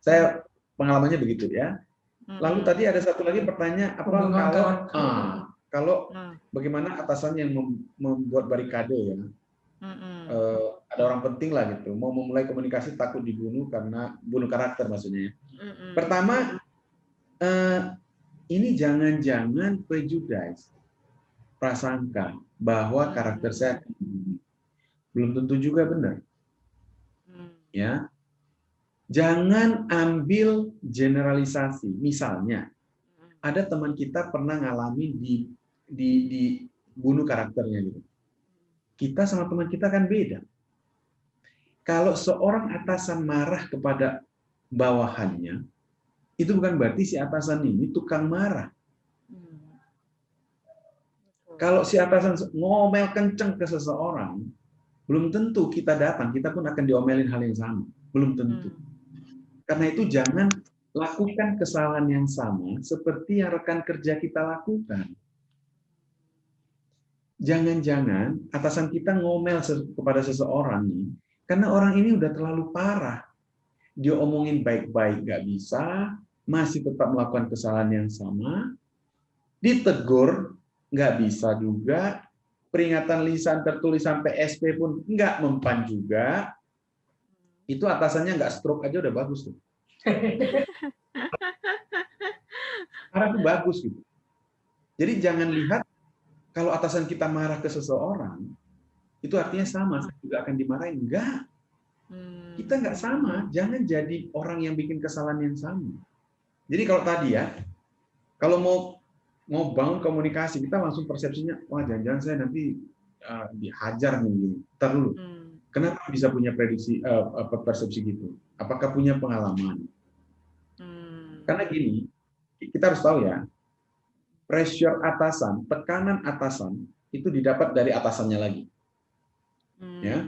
Saya pengalamannya begitu ya. Lalu tadi ada satu lagi pertanyaan kalau bagaimana atasan yang membuat barikade ya. Ada orang penting lah gitu, mau memulai komunikasi takut dibunuh karena bunuh karakter maksudnya. Pertama, ini jangan-jangan prejudice, prasangka bahwa karakter saya belum tentu juga benar. Ya, jangan ambil generalisasi. Misalnya, ada teman kita pernah ngalamin di bunuh karakternya gitu. Kita sama teman kita kan beda. Kalau seorang atasan marah kepada bawahannya, itu bukan berarti si atasan ini tukang marah. Kalau si atasan ngomel kenceng ke seseorang, belum tentu kita datang, kita pun akan diomelin hal yang sama. Belum tentu. Karena itu jangan lakukan kesalahan yang sama seperti yang rekan kerja kita lakukan. Jangan-jangan atasan kita ngomel kepada seseorang nih, karena orang ini udah terlalu parah. Dia omongin baik-baik nggak bisa, masih tetap melakukan kesalahan yang sama, ditegur nggak bisa juga, peringatan lisan tertulis sampai SP pun nggak mempan juga, itu atasannya nggak stroke aja udah bagus tuh. Karena itu bagus gitu. Jadi jangan lihat kalau atasan kita marah ke seseorang, itu artinya sama, saya juga akan dimarahin. Enggak. Kita nggak sama. Jangan jadi orang yang bikin kesalahan yang sama. Jadi kalau tadi ya, kalau mau bangun komunikasi, kita langsung persepsinya, wah jangan-jangan saya nanti dihajar nih. Ntar dulu. Kenapa bisa punya prediksi persepsi gitu? Apakah punya pengalaman? Karena gini, kita harus tahu ya, pressure atasan, tekanan atasan itu didapat dari atasannya lagi. Ya,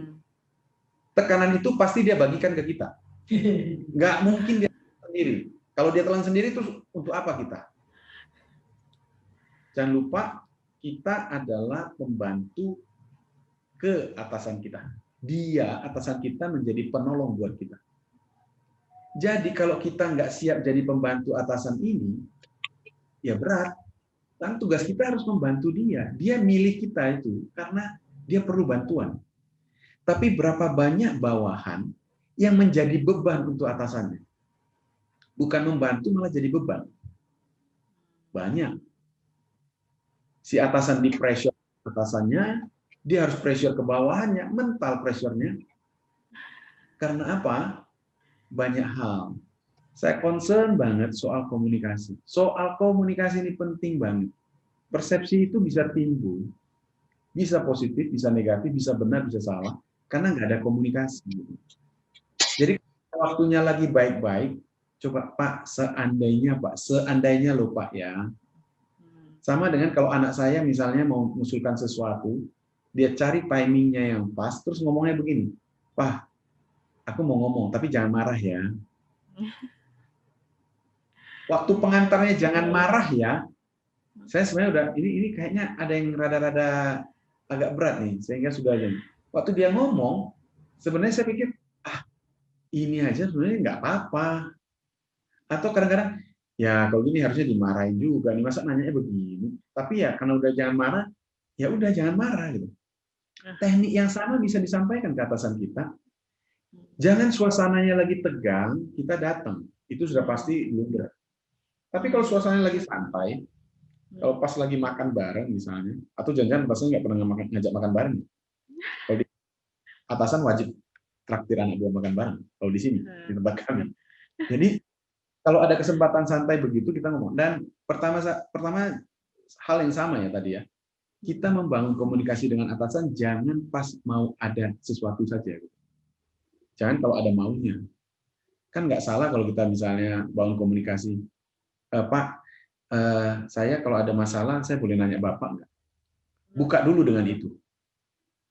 tekanan itu pasti dia bagikan ke kita. Nggak mungkin dia sendiri. Kalau dia telan sendiri, terus untuk apa kita? Jangan lupa kita adalah pembantu ke atasan kita. Dia, atasan kita, menjadi penolong buat kita. Jadi kalau kita nggak siap jadi pembantu atasan ini, ya berat. Dan tugas kita harus membantu dia. Dia milik kita itu karena dia perlu bantuan. Tapi berapa banyak bawahan yang menjadi beban untuk atasannya? Bukan membantu, malah jadi beban. Banyak. Si atasan di pressure atasannya, dia harus pressure ke bawahannya, mental pressure-nya. Karena apa? Banyak hal. Saya concern banget soal komunikasi. Soal komunikasi ini penting banget. Persepsi itu bisa timbul. Bisa positif, bisa negatif, bisa benar, bisa salah. Karena nggak ada komunikasi. Jadi waktunya lagi baik-baik, coba Pak, seandainya loh Pak ya. Sama dengan kalau anak saya misalnya mau mengusulkan sesuatu, dia cari timingnya yang pas, terus ngomongnya begini, Pak, aku mau ngomong, tapi jangan marah ya. Waktu pengantarnya jangan marah ya. Saya sebenarnya udah ini kayaknya ada yang rada-rada agak berat nih, sehingga sudah aja. Waktu dia ngomong, sebenarnya saya pikir ini aja sebenarnya nggak apa-apa. Atau kadang-kadang ya kalau gini harusnya dimarahin juga nih, masa nanyanya begini. Tapi ya karena udah jangan marah, ya udah jangan marah gitu. Teknik yang sama bisa disampaikan ke atasan kita. Jangan suasananya lagi tegang, kita datang. Itu sudah pasti blunder. Tapi kalau suasananya lagi santai, kalau pas lagi makan bareng misalnya, atau jangan-jangan atasan nggak pernah ngajak makan bareng. Kalau di atasan wajib traktir anak buah makan bareng. Kalau di sini, di tempat kami. Jadi kalau ada kesempatan santai begitu kita ngomong. Dan pertama hal yang sama ya tadi ya. Kita membangun komunikasi dengan atasan jangan pas mau ada sesuatu saja. Jangan kalau ada maunya. Kan nggak salah kalau kita misalnya bangun komunikasi. Pak, saya kalau ada masalah, saya boleh nanya Bapak nggak? Buka dulu dengan itu.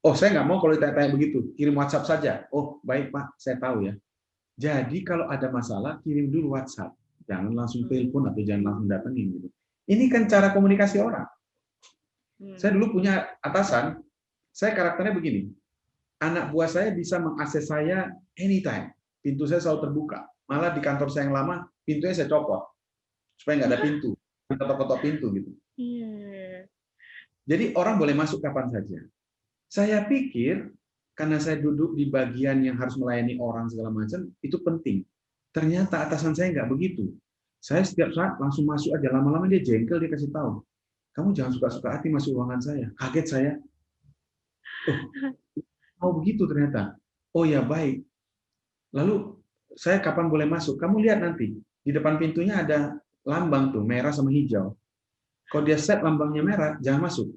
Oh, saya nggak mau kalau ditanya begitu. Kirim WhatsApp saja. Oh, baik Pak, saya tahu ya. Jadi kalau ada masalah, kirim dulu WhatsApp. Jangan langsung telepon atau jangan langsung datengin. Gitu. Ini kan cara komunikasi orang. Saya dulu punya atasan, saya karakternya begini. Anak buah saya bisa mengakses saya anytime. Pintu saya selalu terbuka. Malah di kantor saya yang lama, pintunya saya copot. Supaya nggak ada pintu. Ketok-ketok pintu gitu. Jadi orang boleh masuk kapan saja. Saya pikir, karena saya duduk di bagian yang harus melayani orang segala macam, itu penting. Ternyata atasan saya nggak begitu. Saya setiap saat langsung masuk aja. Lama-lama dia jengkel, dia kasih tahu. Kamu jangan suka-suka hati masuk ruangan saya. Kaget saya. Oh begitu ternyata. Oh ya baik. Lalu saya kapan boleh masuk? Kamu lihat nanti. Di depan pintunya ada lambang tuh, merah sama hijau. Kalau dia set lambangnya merah, jangan masuk.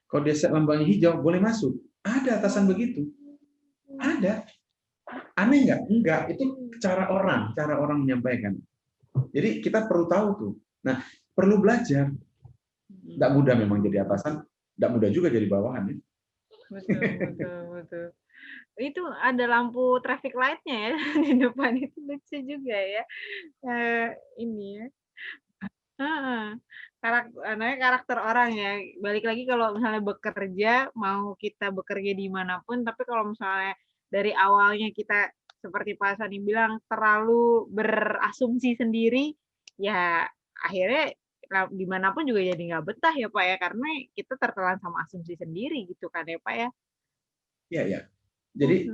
Kalau dia set lambangnya hijau, boleh masuk. Ada atasan begitu. Ada. Aneh nggak? Enggak. Itu cara orang menyampaikan. Jadi kita perlu tahu tuh. Nah, perlu belajar. Tidak mudah memang jadi atasan, tidak mudah juga jadi bawahan. Ya. Betul. Itu ada lampu traffic light-nya ya di depan, itu lucu juga ya. Ini ya. Karakter orang ya. Balik lagi kalau misalnya bekerja, mau kita bekerja dimanapun, tapi kalau misalnya dari awalnya kita seperti Pak Sani bilang terlalu berasumsi sendiri, ya akhirnya dimanapun juga jadi nggak betah ya Pak ya, karena kita tertelan sama asumsi sendiri gitu kan ya Pak ya. Iya ya. Jadi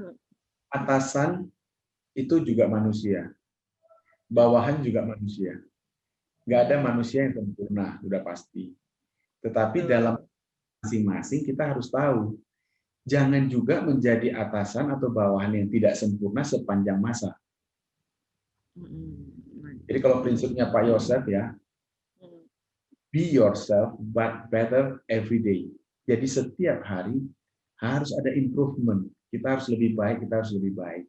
atasan itu juga manusia, bawahan juga manusia. Nggak ada manusia yang sempurna, sudah pasti. Tetapi dalam masing-masing kita harus tahu, jangan juga menjadi atasan atau bawahan yang tidak sempurna sepanjang masa. Jadi kalau prinsipnya Pak Yosef ya, be yourself but better every day. Jadi setiap hari harus ada improvement. Kita harus lebih baik.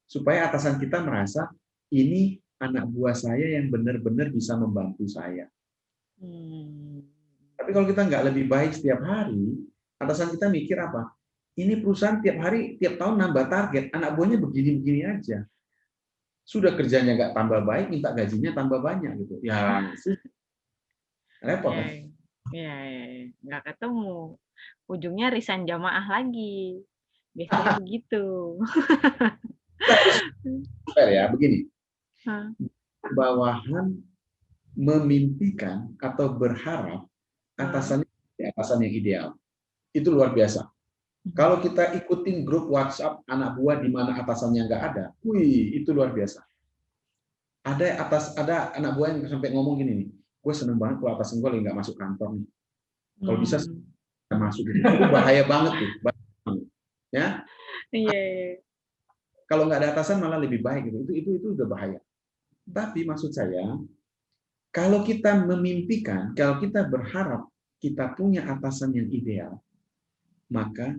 Supaya atasan kita merasa ini anak buah saya yang benar-benar bisa membantu saya. Tapi kalau kita nggak lebih baik setiap hari, atasan kita mikir apa? Ini perusahaan tiap tahun nambah target, anak buahnya begini-begini aja. Sudah kerjanya nggak tambah baik, minta gajinya tambah banyak gitu. Ya, repot kan? Ya, nggak ketemu. Ujungnya resign jamaah lagi. Biasanya begitu. Fair ya, begini. Bawahan memimpikan atau berharap atasan yang ideal. Itu luar biasa. Kalau kita ikutin grup WhatsApp anak buah di mana atasannya nggak ada, itu luar biasa. Ada anak buah yang sampai ngomong gini nih, gue seneng banget kalau atasan gue lagi nggak masuk kantor nih. Kalau bisa masuk gitu. Itu bahaya banget tuh. Ya. Kalau nggak ada atasan malah lebih baik gitu. Itu udah bahaya. Tapi maksud saya, kalau kita memimpikan, kalau kita berharap kita punya atasan yang ideal, maka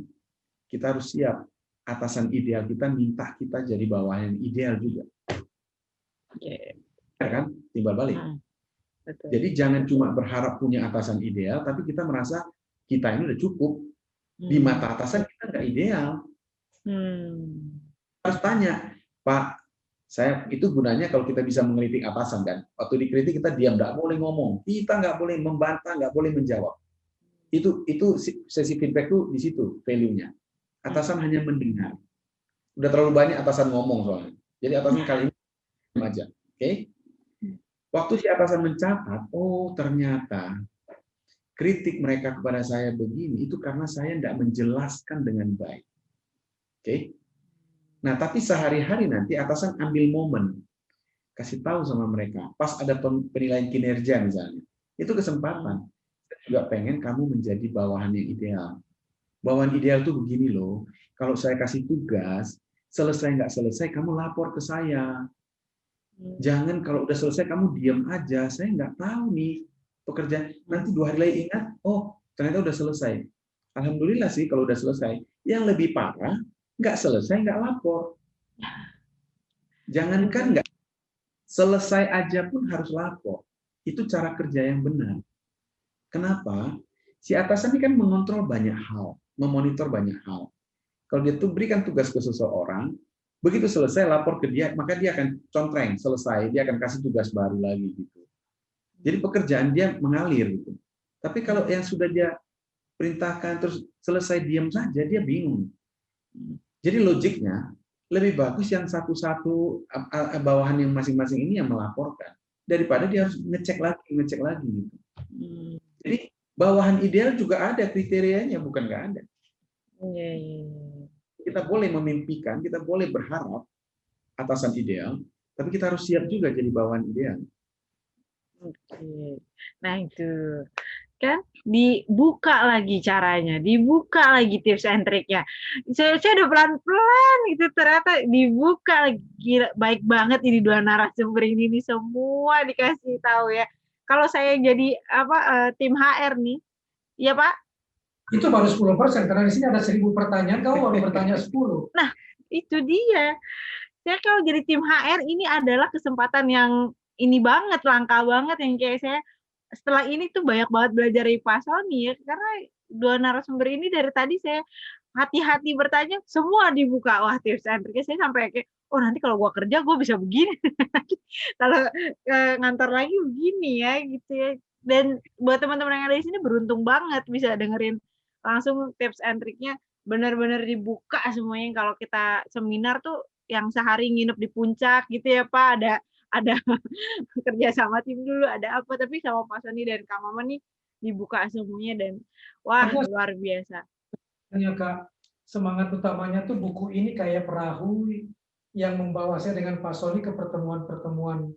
kita harus siap atasan ideal kita minta kita jadi bawahan yang ideal juga. Ya kan? Timbal balik. Betul. Jadi jangan cuma berharap punya atasan ideal, tapi kita merasa kita ini udah cukup. Di mata atasan kita nggak ideal. Harus tanya, Pak, saya itu gunanya kalau kita bisa mengkritik atasan kan. Waktu dikritik kita diam, nggak boleh ngomong, kita nggak boleh membantah, nggak boleh menjawab. Itu sesi feedback itu di situ value-nya. Atasan hanya mendengar. Udah terlalu banyak atasan ngomong soalnya. Jadi atasan kali ini aja, oke? Waktu si atasan mencatat, oh ternyata kritik mereka kepada saya begini, itu karena saya tidak menjelaskan dengan baik. Oke? Nah, tapi sehari-hari nanti atasan ambil momen, kasih tahu sama mereka, pas ada penilaian kinerja misalnya, itu kesempatan. Saya juga pengen kamu menjadi bawahan yang ideal. Bawahan ideal tuh begini loh, kalau saya kasih tugas, selesai nggak selesai, kamu lapor ke saya. Jangan kalau udah selesai kamu diam aja, saya nggak tahu nih pekerjaan. Nanti 2 hari lagi ingat, oh ternyata udah selesai. Alhamdulillah sih kalau udah selesai. Yang lebih parah, nggak selesai nggak lapor. Jangankan nggak selesai aja pun harus lapor. Itu cara kerja yang benar. Kenapa? Si atasan ini kan mengontrol banyak hal, memonitor banyak hal. Kalau dia tuh berikan tugas ke seseorang, begitu selesai lapor ke dia, maka dia akan contreng, selesai, dia akan kasih tugas baru lagi gitu. Jadi pekerjaan dia mengalir gitu. Tapi kalau yang sudah dia perintahkan terus selesai diam saja, dia bingung. Jadi logiknya lebih bagus yang satu-satu bawahan yang masing-masing ini yang melaporkan daripada dia harus ngecek lagi gitu. Jadi bawahan ideal juga ada kriterianya, bukan nggak ada. Kita boleh memimpikan, kita boleh berharap atasan ideal, tapi kita harus siap juga jadi bawahan ideal. Oke. Nah itu kan dibuka lagi caranya, dibuka lagi tips and triknya. Saya udah pelan-pelan itu ternyata dibuka lagi. Gila, baik banget ini 2 narasumber ini nih, semua dikasih tahu ya. Kalau saya jadi tim HR nih, ya Pak? Itu baru 10%, karena di sini ada 1000 pertanyaan, kamu baru bertanya 10. Nah, itu dia. Saya kalau jadi tim HR ini adalah kesempatan yang ini banget, langka banget, yang kayak saya setelah ini tuh banyak banget belajar dari Pak Sony ya, karena 2 narasumber ini dari tadi saya hati-hati bertanya, semua dibuka. Wah, tips and triknya saya sampai kayak, oh nanti kalau gua kerja gua bisa begini. Kalau ngantor lagi begini ya gitu ya. Dan buat teman-teman yang ada di sini beruntung banget bisa dengerin langsung tips and triknya, benar-benar dibuka semuanya. Kalau kita seminar tuh yang sehari nginep di puncak gitu ya Pak, ada kerja sama tim dulu, ada apa, tapi sama Pak Sony dan Kak Mama nih dibuka semuanya dan wah luar biasa. Kak, semangat utamanya tuh buku ini kayak perahu yang membawa saya dengan Pak Sony ke pertemuan-pertemuan.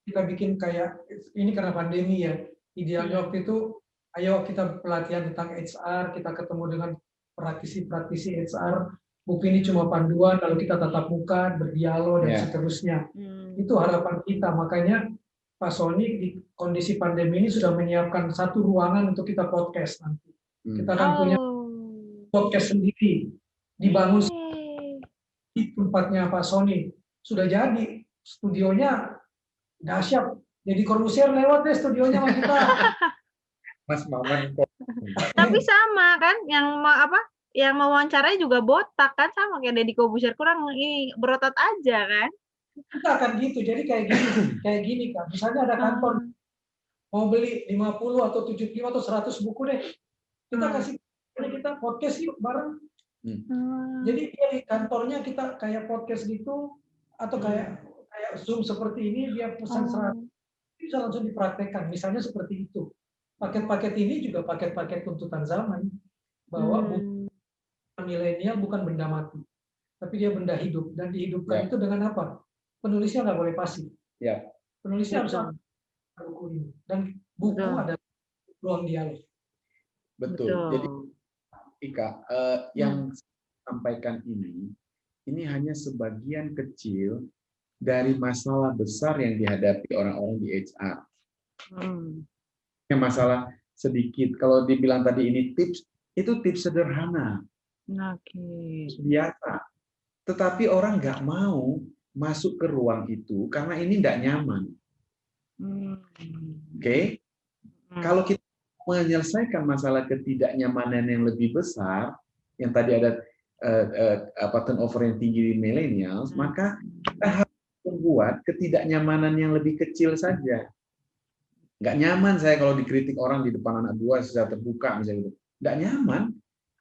Kita bikin kayak ini karena pandemi ya. Idealnya waktu itu, ayo kita pelatihan tentang HR, kita ketemu dengan praktisi-praktisi HR. Buku ini cuma panduan, lalu kita tatap muka, berdialog dan seterusnya. Itu harapan kita. Makanya Pak Sony di kondisi pandemi ini sudah menyiapkan satu ruangan untuk kita podcast nanti. Kita akan punya podcast sendiri, dibangun di tempatnya Pak Sony. Sudah jadi, studionya dahsyat. Jadi Corbusier lewat deh studionya sama kita. Mas Maman. Tapi sama kan, yang mewawancarai juga botak kan, sama kayak Deddy Corbusier, kurang ini berotot aja kan. Kita akan gitu, jadi kayak gini Kak. Misalnya ada kantor mau beli 50 atau 75 atau 100 buku deh. Kita kasih kita podcast yuk bareng. Jadi di kantornya kita kayak podcast gitu atau kayak Zoom seperti ini, dia pesan 100 bisa langsung dipraktekkan. Misalnya seperti itu. Paket-paket ini juga paket-paket tuntutan zaman bahwa buku milenial bukan benda mati, tapi dia benda hidup, dan dihidupkan itu dengan apa? Penulisnya nggak boleh pasif. Penulisnya harus buku ini, dan buku adalah ruang dialog. Betul. Jadi Ika, yang sampaikan ini hanya sebagian kecil dari masalah besar yang dihadapi orang-orang di HR. Masalah sedikit. Kalau dibilang tadi ini tips, itu tips sederhana. Biasa. Tetapi orang nggak mau masuk ke ruang itu karena ini tidak nyaman. Oke? Kalau kita menyelesaikan masalah ketidaknyamanan yang lebih besar, yang tadi ada turnover yang tinggi di millennials, maka kita harus membuat ketidaknyamanan yang lebih kecil saja. Nggak nyaman saya kalau dikritik orang di depan anak buah secara terbuka misalnya gitu. Nggak nyaman,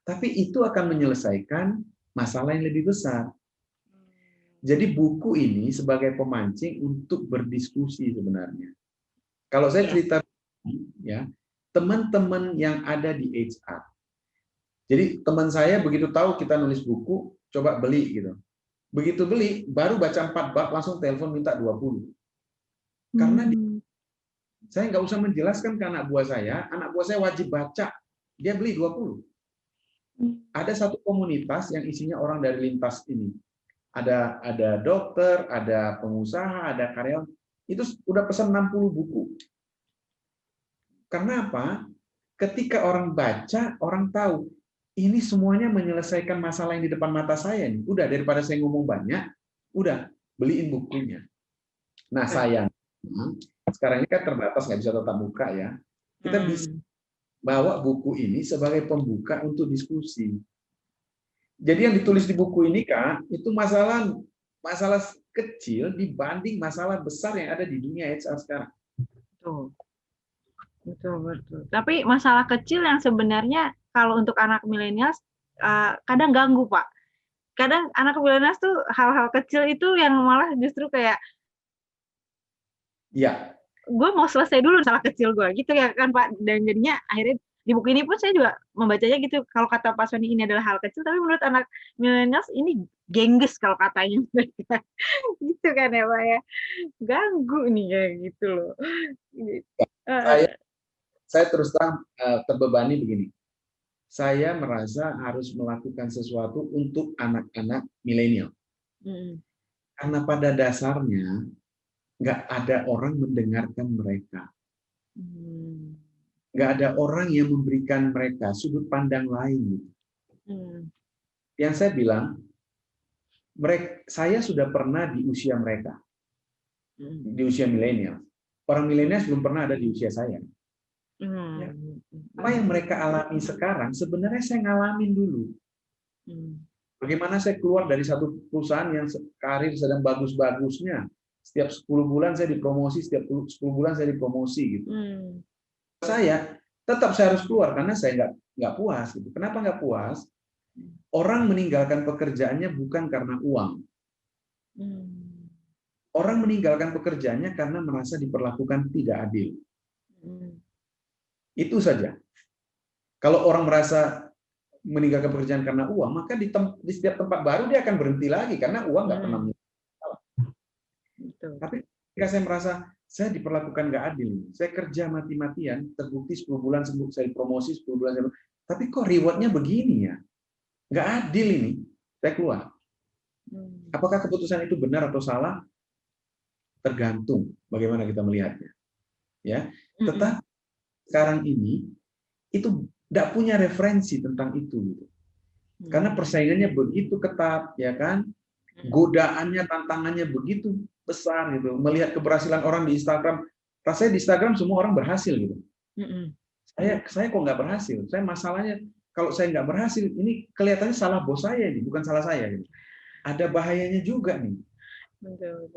tapi itu akan menyelesaikan masalah yang lebih besar. Jadi buku ini sebagai pemancing untuk berdiskusi sebenarnya. Kalau saya cerita, ya, teman-teman yang ada di HR. Jadi teman saya begitu tahu kita nulis buku, coba beli gitu. Begitu beli, baru baca 4 bab langsung telepon minta 20. Karena saya nggak usah menjelaskan ke anak buah saya wajib baca, dia beli 20. Ada satu komunitas yang isinya orang dari lintas ini. Ada dokter, ada pengusaha, ada karyawan. Itu udah pesan 60 buku. Karena apa? Ketika orang baca, orang tahu ini semuanya menyelesaikan masalah yang di depan mata saya nih. Udah, daripada saya ngomong banyak, udah beliin bukunya. Nah, sayang sekarang ini kan terbatas, nggak bisa tatap muka ya. Kita bisa bawa buku ini sebagai pembuka untuk diskusi. Jadi yang ditulis di buku ini, Kak, itu masalah kecil dibanding masalah besar yang ada di dunia HR sekarang. Betul. Tapi masalah kecil yang sebenarnya kalau untuk anak milenial kadang ganggu, Pak. Kadang anak milenial tuh hal-hal kecil itu yang malah justru kayak, ya, gue mau selesai dulu masalah kecil gue, gitu ya kan Pak. Dan jadinya akhirnya di buku ini pun saya juga membacanya gitu. Kalau kata Pak Sony ini adalah hal kecil, tapi menurut anak milenial ini gengges kalau katanya mereka. Gitu kan ya Pak ya. Ganggu nih kayak gitu loh. Saya terus terang terbebani begini. Saya merasa harus melakukan sesuatu untuk anak-anak milenial. Karena pada dasarnya nggak ada orang mendengarkan mereka. Nggak ada orang yang memberikan mereka sudut pandang lain. Yang saya bilang, saya sudah pernah di usia mereka, di usia milenial. Orang milenial belum pernah ada di usia saya. Apa yang mereka alami sekarang, sebenarnya saya ngalamin dulu. Bagaimana saya keluar dari satu perusahaan yang karir sedang bagus-bagusnya. Setiap 10 bulan saya dipromosi, setiap 10 bulan saya dipromosi gitu. Saya harus keluar karena saya nggak puas gitu. Kenapa nggak puas? Orang meninggalkan pekerjaannya bukan karena uang. Orang meninggalkan pekerjaannya karena merasa diperlakukan tidak adil. Itu saja. Kalau orang merasa meninggalkan pekerjaan karena uang, maka di setiap tempat baru dia akan berhenti lagi karena uang nggak pernah masalah. Tapi ketika saya merasa saya diperlakukan nggak adil, saya kerja mati-matian, terbukti 10 bulan saya promosi, 10 bulan saya, tapi kok rewardnya begini ya? Nggak adil ini, saya keluar. Apakah keputusan itu benar atau salah? Tergantung bagaimana kita melihatnya. Ya, tetapi sekarang ini itu tidak punya referensi tentang itu, gitu. Karena persaingannya begitu ketat, ya kan? Godaannya, tantangannya begitu besar, gitu. Melihat keberhasilan orang di Instagram, rasanya di Instagram semua orang berhasil, gitu. Saya kok nggak berhasil? Saya masalahnya kalau saya nggak berhasil, ini kelihatannya salah bos saya, ini bukan salah saya. Gitu. Ada bahayanya juga nih. Betul.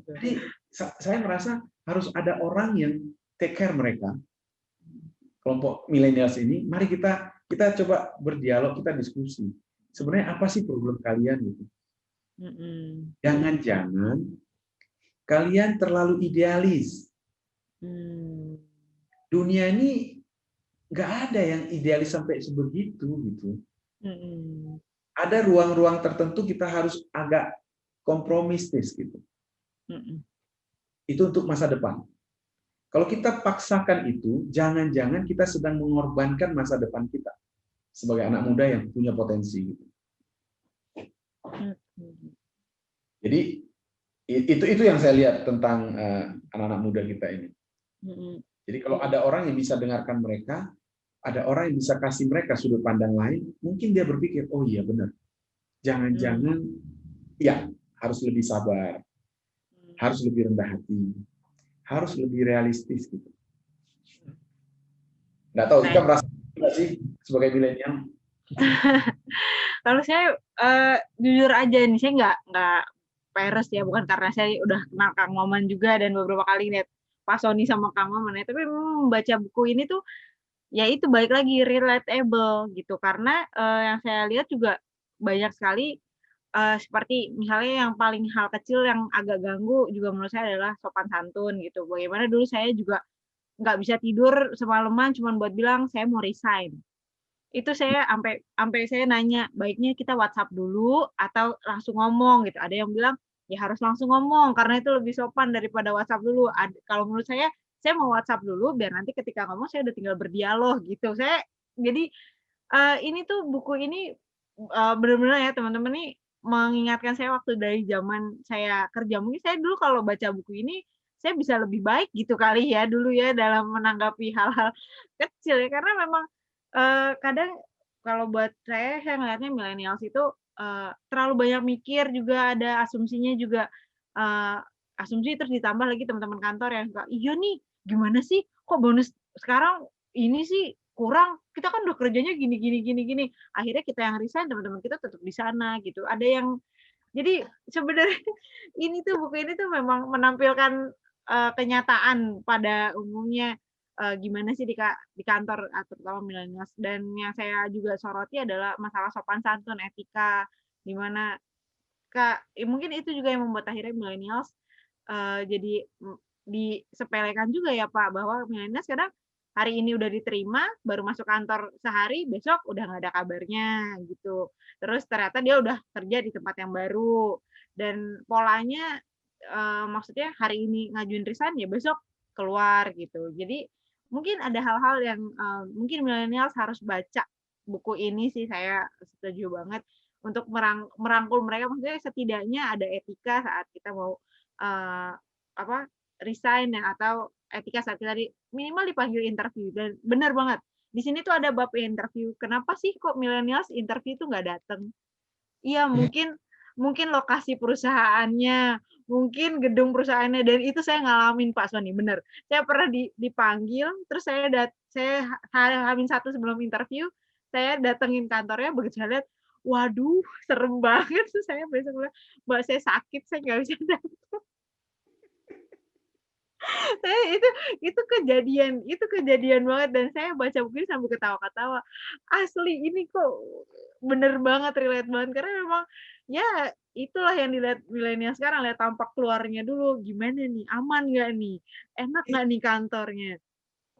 Jadi saya merasa harus ada orang yang take care mereka. Kelompok milenials ini, mari kita coba berdialog, kita diskusi. Sebenarnya apa sih problem kalian gitu? Jangan-jangan kalian terlalu idealis. Dunia ini nggak ada yang idealis sampai sebegitu gitu. Ada ruang-ruang tertentu kita harus agak kompromistis gitu. Itu untuk masa depan. Kalau kita paksakan itu, jangan-jangan kita sedang mengorbankan masa depan kita sebagai anak muda yang punya potensi. Jadi itu yang saya lihat tentang anak-anak muda kita ini. Jadi kalau ada orang yang bisa dengarkan mereka, ada orang yang bisa kasih mereka sudut pandang lain, mungkin dia berpikir, oh iya benar. Jangan-jangan, ya harus lebih sabar, harus lebih rendah hati. Harus lebih realistis gitu. Nggak tahu, Ika merasa nggak sih sebagai milenial? Kalau saya jujur aja nih, saya nggak peres ya, bukan karena saya udah kenal Kang Maman juga dan beberapa kali lihat Pak Sony sama Kang Maman ya, tapi membaca buku ini tuh ya itu balik lagi relatable gitu, karena yang saya lihat juga banyak sekali seperti misalnya yang paling hal kecil yang agak ganggu juga menurut saya adalah sopan santun gitu. Bagaimana dulu saya juga nggak bisa tidur semalaman cuma buat bilang saya mau resign. Itu saya sampai saya nanya, baiknya kita WhatsApp dulu atau langsung ngomong gitu. Ada yang bilang, ya harus langsung ngomong karena itu lebih sopan daripada WhatsApp dulu. Kalau menurut saya mau WhatsApp dulu biar nanti ketika ngomong saya udah tinggal berdialog gitu. Jadi ini tuh buku ini benar-benar ya teman-teman nih mengingatkan saya waktu dari zaman saya kerja. Mungkin saya dulu kalau baca buku ini saya bisa lebih baik gitu kali ya dulu ya dalam menanggapi hal-hal kecil ya karena memang kadang kalau buat saya ngelihatnya millennials itu terlalu banyak mikir juga ada asumsinya juga asumsi terus ditambah lagi teman-teman kantor yang suka iya nih gimana sih kok bonus sekarang ini sih kurang kita kan udah kerjanya gini akhirnya kita yang resign teman-teman kita tetap di sana gitu ada yang jadi sebenarnya buku ini tuh memang menampilkan kenyataan pada umumnya gimana sih di kantor terutama millennials dan yang saya juga soroti adalah masalah sopan santun etika di mana mungkin itu juga yang membuat akhirnya millennials jadi disepelekan juga ya Pak bahwa millennials kadang hari ini udah diterima baru masuk kantor sehari besok udah nggak ada kabarnya gitu terus ternyata dia udah kerja di tempat yang baru dan polanya maksudnya hari ini ngajuin resign ya besok keluar gitu jadi mungkin ada hal-hal yang mungkin millennials harus baca buku ini sih saya setuju banget untuk merangkul mereka maksudnya setidaknya ada etika saat kita mau resign atau etika saat kita minimal dipanggil interview dan benar banget di sini tuh ada bab interview kenapa sih kok millennials interview tuh nggak datang iya mungkin lokasi perusahaannya mungkin gedung perusahaannya dan itu saya ngalamin Pak Sony bener saya pernah dipanggil terus saya H-1 sebelum interview saya datengin kantornya begitu saya lihat waduh serem banget terus saya besok bilang Mbak saya sakit saya nggak bisa datang itu kejadian banget dan saya baca buku ini sambil ketawa-ketawa asli ini kok bener banget relate banget karena memang ya itulah yang dilihat milenial sekarang lihat tampak keluarnya dulu gimana nih aman nggak nih enak nggak nih kantornya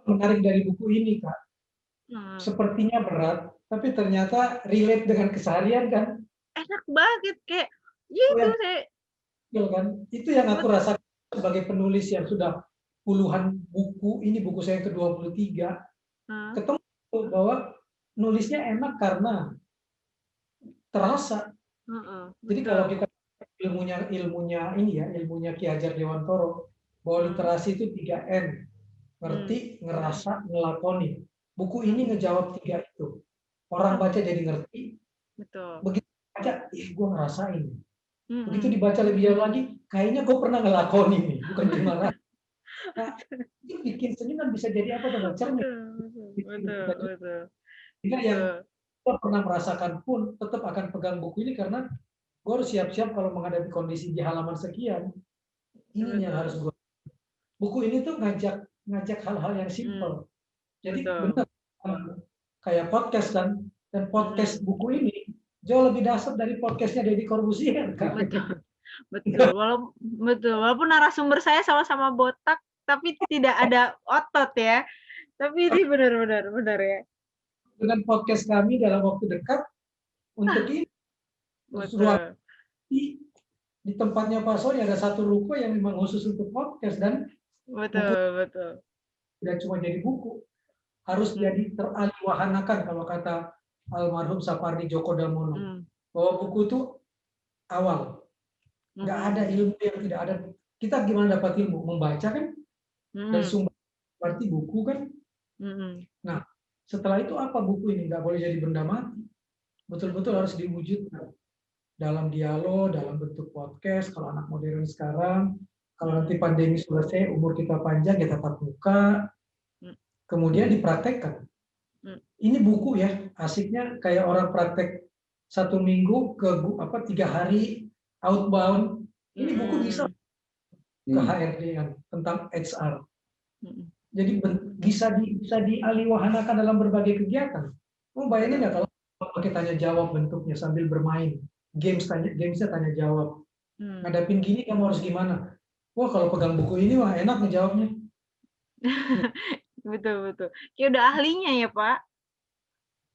menarik dari buku ini Kak sepertinya berat tapi ternyata relate dengan keseharian kan enak banget kayak itu saya kan itu yang aku rasakan sebagai penulis yang sudah puluhan buku ini buku saya yang ke-23 ketemu bahwa nulisnya enak karena terasa jadi kalau kita ilmunya Ki Hajar Dewantoro bahwa literasi itu 3N ngerti, ngerasa, ngelakoni buku ini ngejawab 3 itu orang baca jadi ngerti begitu baca gue ngerasain begitu dibaca lebih jauh lagi kayaknya gue pernah ngelakoni nih bukan cuma rasa nah, itu bikin senyum kan bisa jadi apa teman cermin betul jika yang gue pernah merasakan pun tetap akan pegang buku ini karena gue harus siap-siap kalau menghadapi kondisi di halaman sekian ini yang harus gue buku ini tuh ngajak hal-hal yang simpel jadi benar kayak podcast kan dan podcast buku ini jauh lebih dasar dari podcastnya Deddy Corbuzier kan betul walaupun narasumber saya sama-sama botak tapi tidak ada otot ya tapi ini benar ya dengan podcast kami dalam waktu dekat untuk ini di tempatnya Pak Sony ada satu ruko yang memang khusus untuk podcast dan betul tidak cuma jadi buku harus jadi teraliwahanakan kalau kata almarhum Sapardi Djoko Damono bahwa buku itu awal nggak ada ilmu yang tidak ada kita gimana dapat ilmu membaca kan dan sumber berarti buku kan nah setelah itu apa buku ini nggak boleh jadi benda mati betul-betul harus diwujudkan dalam dialog dalam bentuk podcast kalau anak modern sekarang kalau nanti pandemi selesai umur kita panjang ya tatap muka kemudian dipraktekkan ini buku ya asiknya kayak orang praktek 1 minggu ke 3 hari outbound ini buku bisa ke HRD tentang HR jadi bisa dialiwahanakan dalam berbagai kegiatan bayangin nggak kalau pakai tanya jawab bentuknya sambil bermain gamesnya tanya jawab ngadapin gini kamu harus gimana wah kalau pegang buku ini wah enak ngejawabnya Betul betul. Kayak udah ahlinya ya, Pak?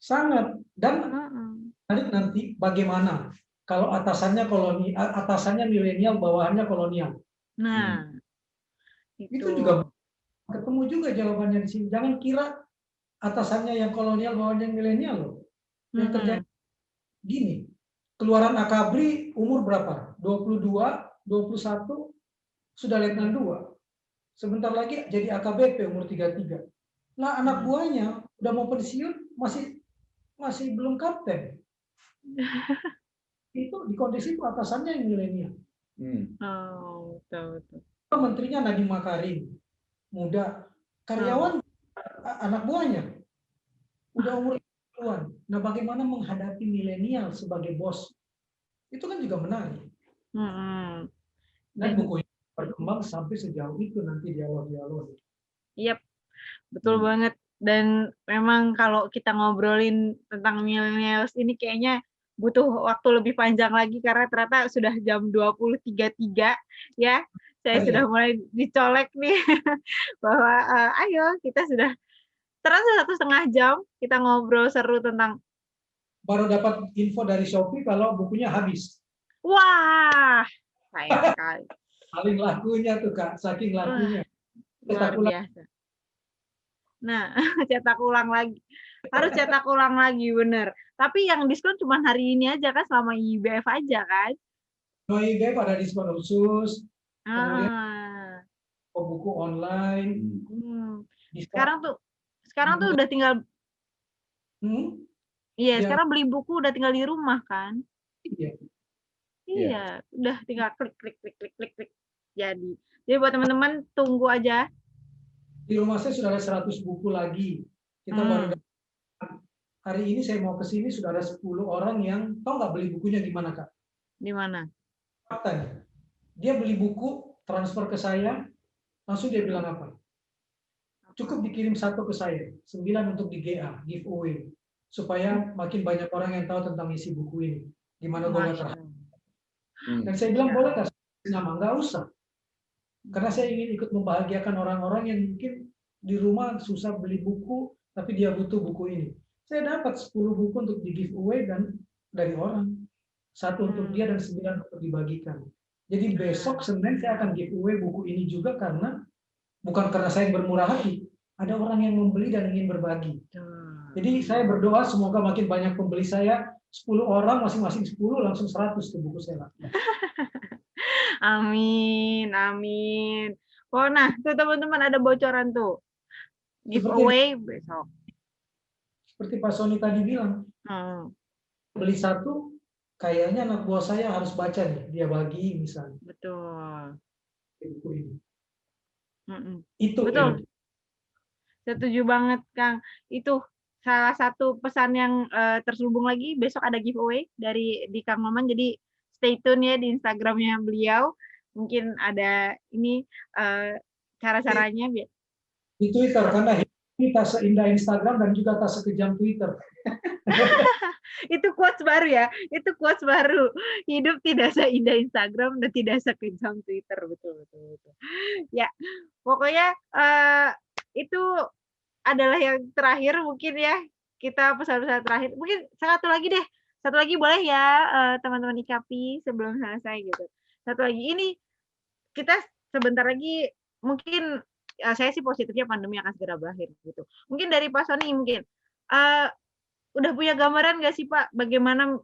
Sangat. Dan Heeh. nanti bagaimana kalau atasannya milenial, bawahannya kolonial. Nah, Itu itu. juga ketemu juga jawabannya di sini. Jangan kira atasannya yang kolonial, bawahannya yang milenial loh. Yang terjadi gini, keluaran Akabri umur berapa? 22, 21, sudah letnan 2. Sebentar lagi jadi AKBP umur 33. Nah, anak buahnya udah mau pensiun masih belum kapten. Itu di kondisi itu atasannya yang milenial. Oh, betul betul. Menterinya Nadiem Makarim, muda. Karyawan anak buahnya udah umur 20-an. Nah, bagaimana menghadapi milenial sebagai bos? Itu kan juga menarik. Dan buku ini berkembang sampai sejauh itu nanti dialog-dialog. Iya, betul banget. Dan memang kalau kita ngobrolin tentang millennials ini kayaknya butuh waktu lebih panjang lagi karena ternyata sudah jam 20.33 ya. Saya sudah mulai dicolek nih bahwa ayo kita sudah terasa 1,5 jam kita ngobrol seru tentang. Baru dapat info dari Shopee kalau bukunya habis. Wah, sayang sekali. Paling lakunya tuh Kak, saking lakunya. Luar biasa. Nah, cetak ulang lagi. Harus cetak ulang lagi, bener. Tapi yang diskon cuma hari ini aja kan, selama IBF aja kan? No, IBF ada diskon khusus. Kemudian buku online. Sekarang tuh udah tinggal. Iya, sekarang beli buku udah tinggal di rumah kan? Iya, udah tinggal klik. Jadi buat teman-teman tunggu aja. Di rumah saya sudah ada 100 buku lagi. Kita baru hari ini saya mau ke sini sudah ada 10 orang yang tahu nggak beli bukunya di mana Kak? Di mana? Faktanya. Dia beli buku, transfer ke saya, langsung dia bilang apa? Cukup dikirim 1 ke saya, 9 untuk di GA, giveaway. Supaya makin banyak orang yang tahu tentang isi buku ini. Gimana gue nggak terhadap. Dan saya bilang, boleh nggak nama? Nggak usah. Karena saya ingin ikut membahagiakan orang-orang yang mungkin di rumah susah beli buku, tapi dia butuh buku ini. Saya dapat 10 buku untuk di giveaway dan dari orang. 1 untuk dia dan 9 untuk dibagikan. Jadi besok Senin saya akan giveaway buku ini juga karena bukan karena saya bermurah hati, ada orang yang membeli dan ingin berbagi. Jadi saya berdoa semoga makin banyak pembeli saya, 10 orang masing-masing 10 langsung 100 tuh buku saya. Amin. Oh, nah, tuh teman-teman ada bocoran tuh. Giveaway besok. Seperti Pak Sony tadi bilang, beli 1, kayaknya anak buah saya harus baca nih, dia bagi misalnya. Betul. Buku ini. Itu betul. Setuju banget, Kang. Itu salah satu pesan yang terselubung lagi, besok ada giveaway di Kang Maman, jadi stay tune ya di Instagramnya beliau. Mungkin ada ini cara-caranya. Di Twitter, karena ini tak seindah Instagram dan juga tak sekejam Twitter. Itu quotes baru ya, itu quotes baru. Hidup tidak seindah Instagram dan tidak sekejam Twitter, betul. Ya, pokoknya itu adalah yang terakhir mungkin ya, kita pesan-pesan terakhir. Mungkin satu lagi boleh ya teman-teman IKAPI sebelum selesai gitu. Satu lagi, ini kita sebentar lagi mungkin saya sih positifnya pandemi akan segera berakhir gitu. Mungkin dari Pak Sony mungkin udah punya gambaran nggak sih Pak bagaimana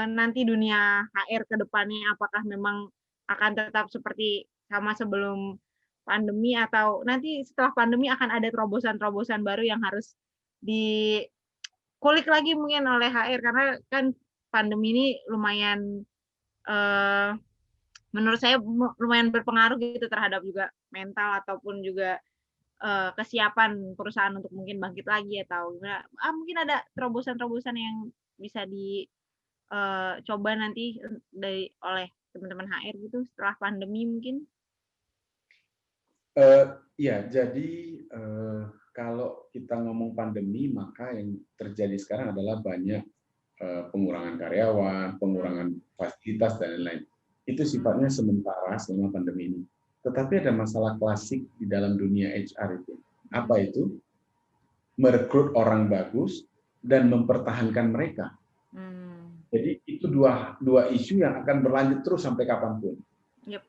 nanti dunia HR ke depannya, apakah memang akan tetap seperti sama sebelum pandemi atau nanti setelah pandemi akan ada terobosan-terobosan baru yang harus dikulik lagi mungkin oleh HR, karena kan pandemi ini lumayan menurut saya lumayan berpengaruh gitu terhadap juga mental ataupun juga kesiapan perusahaan untuk mungkin bangkit lagi atau gimana. Mungkin ada terobosan-terobosan yang bisa dicoba nanti oleh teman-teman HR gitu setelah pandemi mungkin. Ya, jadi kalau kita ngomong pandemi, maka yang terjadi sekarang adalah banyak pengurangan karyawan, pengurangan fasilitas dan lain-lain. Itu sifatnya sementara selama pandemi ini. Tetapi ada masalah klasik di dalam dunia HR itu. Apa itu? Merekrut orang bagus dan mempertahankan mereka. Jadi itu dua isu yang akan berlanjut terus sampai kapanpun. Yep.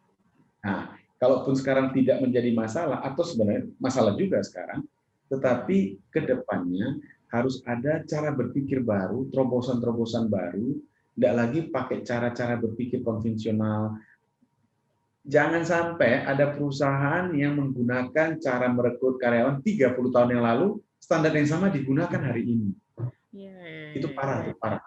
Nah, kalaupun sekarang tidak menjadi masalah, atau sebenarnya masalah juga sekarang, tetapi ke depannya harus ada cara berpikir baru, terobosan-terobosan baru, tidak lagi pakai cara-cara berpikir konvensional. Jangan sampai ada perusahaan yang menggunakan cara merekrut karyawan 30 tahun yang lalu, standar yang sama digunakan hari ini. Itu parah, itu parah.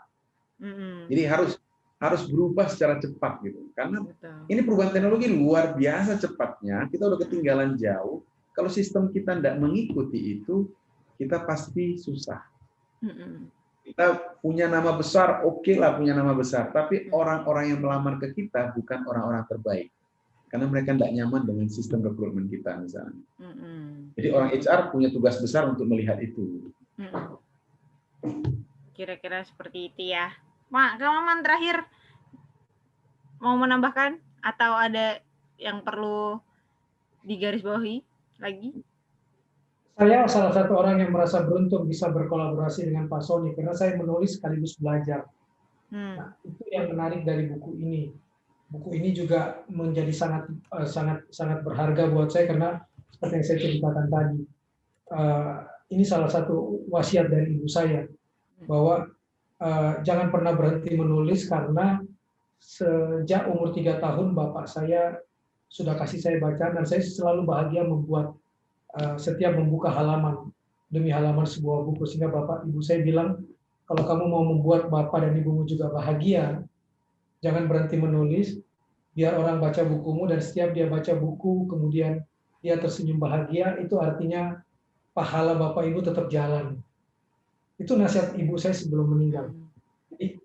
Jadi harus berubah secara cepat gitu. Karena ini perubahan teknologi luar biasa cepatnya, kita udah ketinggalan jauh. Kalau sistem kita tidak mengikuti itu, kita pasti susah. Kita punya nama besar, oke lah punya nama besar, tapi orang-orang yang melamar ke kita bukan orang-orang terbaik. Karena mereka tidak nyaman dengan sistem rekrutmen kita misalnya. Jadi orang HR punya tugas besar untuk melihat itu. Kira-kira seperti itu ya. Mak, Kamaman terakhir mau menambahkan atau ada yang perlu digarisbawahi lagi? Saya salah satu orang yang merasa beruntung bisa berkolaborasi dengan Pak Sony karena saya menulis sekaligus belajar. Nah, itu yang menarik dari buku ini. Buku ini juga menjadi sangat berharga buat saya karena seperti yang saya ceritakan tadi, ini salah satu wasiat dari ibu saya bahwa jangan pernah berhenti menulis karena sejak umur 3 tahun bapak saya sudah kasih saya bacaan dan saya selalu bahagia membuat setiap membuka halaman demi halaman sebuah buku sehingga bapak ibu saya bilang kalau kamu mau membuat bapak dan ibumu juga bahagia, jangan berhenti menulis, biar orang baca bukumu dan setiap dia baca buku kemudian dia tersenyum bahagia, itu artinya pahala bapak ibu tetap jalan. Itu nasihat ibu saya sebelum meninggal. Jadi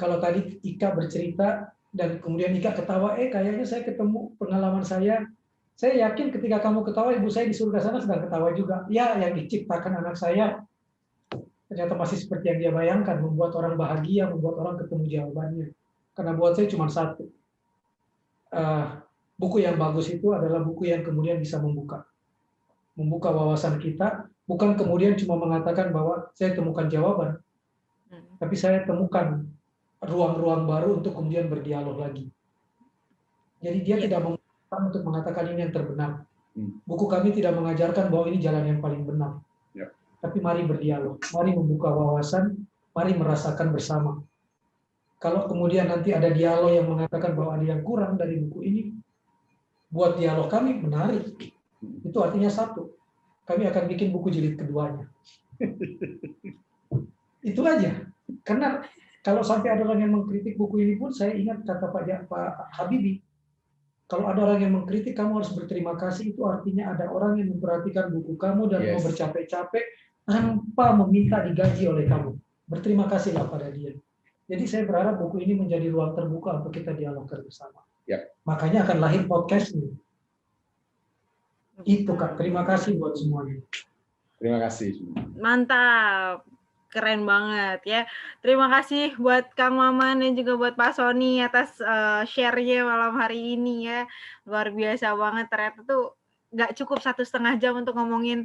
kalau tadi Ika bercerita dan kemudian Ika ketawa, kayaknya saya ketemu pengalaman saya yakin ketika kamu ketawa ibu saya di surga sana sedang ketawa juga. Ya, yang diciptakan anak saya ternyata masih seperti yang dia bayangkan, membuat orang bahagia, membuat orang ketemu jawabannya. Karena buat saya cuma satu, buku yang bagus itu adalah buku yang kemudian bisa membuka wawasan kita, bukan kemudian cuma mengatakan bahwa saya temukan jawaban, tapi saya temukan ruang-ruang baru untuk kemudian berdialog lagi. Jadi dia tidak mengatakan untuk mengatakan ini yang terbenar. Buku kami tidak mengajarkan bahwa ini jalan yang paling benar. Tapi mari berdialog, mari membuka wawasan, mari merasakan bersama. Kalau kemudian nanti ada dialog yang mengatakan bahwa ada yang kurang dari buku ini, buat dialog kami menarik. Itu artinya satu, kami akan bikin buku jilid keduanya. Itu aja. Karena kalau sampai ada orang yang mengkritik buku ini pun, saya ingat kata Pak Habibie, kalau ada orang yang mengkritik, kamu harus berterima kasih. Itu artinya ada orang yang memperhatikan buku kamu dan mau bercapek-capek tanpa meminta digaji oleh kamu. Berterima kasihlah pada dia. Jadi saya berharap buku ini menjadi ruang terbuka untuk kita dialogkan bersama. Makanya akan lahir podcast ini. Itu Kak, terima kasih buat semuanya. Terima kasih. Mantap, keren banget ya. Terima kasih buat Kang Maman dan juga buat Pak Sony atas share-nya malam hari ini ya. Luar biasa banget, ternyata tuh nggak cukup 1,5 jam untuk ngomongin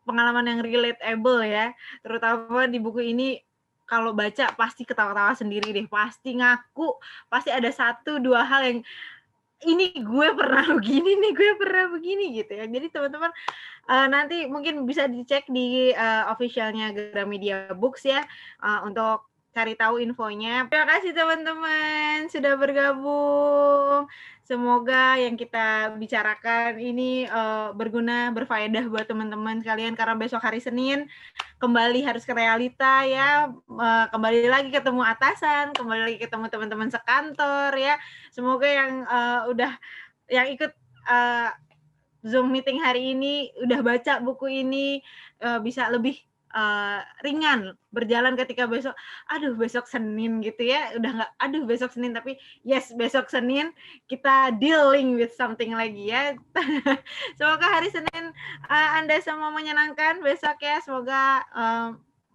pengalaman yang relatable ya. Terutama di buku ini kalau baca pasti ketawa-tawa sendiri deh, pasti ngaku, pasti ada 1-2 hal yang ini gue pernah begini nih, gue pernah begini gitu ya. Jadi teman-teman nanti mungkin bisa dicek di officialnya Gramedia Books ya untuk cari tahu infonya. Terima kasih teman-teman sudah bergabung. Semoga yang kita bicarakan ini berguna, berfaedah buat teman-teman sekalian karena besok hari Senin kembali harus ke realita ya, kembali lagi ketemu atasan, kembali lagi ketemu teman-teman sekantor ya. Semoga yang udah yang ikut Zoom meeting hari ini udah baca buku ini bisa lebih ringan berjalan ketika besok Senin gitu ya, udah nggak besok Senin, tapi yes besok Senin kita dealing with something lagi ya. Semoga hari Senin Anda semua menyenangkan besok ya, semoga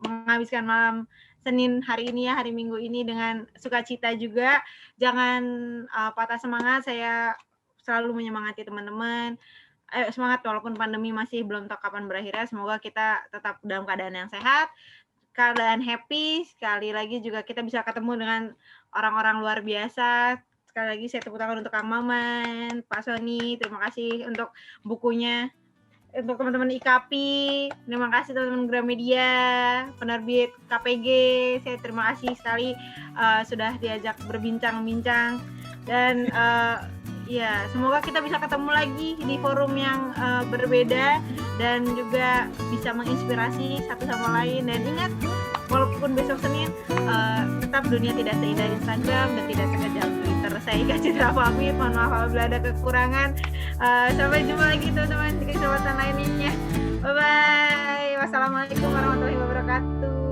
menghabiskan malam Senin hari ini ya, hari Minggu ini dengan sukacita juga. Jangan patah semangat, saya selalu menyemangati teman-teman. Semangat walaupun pandemi masih belum tahu kapan berakhirnya. Semoga kita tetap dalam keadaan yang sehat, keadaan happy. Sekali lagi juga kita bisa ketemu dengan orang-orang luar biasa. Sekali lagi saya tepuk tangan untuk Kang Maman, Pak Sony. Terima kasih untuk bukunya. Untuk teman-teman IKAPI, terima kasih teman-teman Gramedia, penerbit KPG. Saya terima kasih sekali sudah diajak berbincang-bincang. Dan ya, semoga kita bisa ketemu lagi di forum yang berbeda dan juga bisa menginspirasi satu sama lain. Dan ingat, walaupun besok Senin, tetap dunia tidak seindah Instagram dan tidak sekejam Twitter. Saya Ika Citra pamit, mohon maaf apabila ada kekurangan. Sampai jumpa lagi teman-teman di kesempatan lainnya. Bye-bye. Wassalamualaikum warahmatullahi wabarakatuh.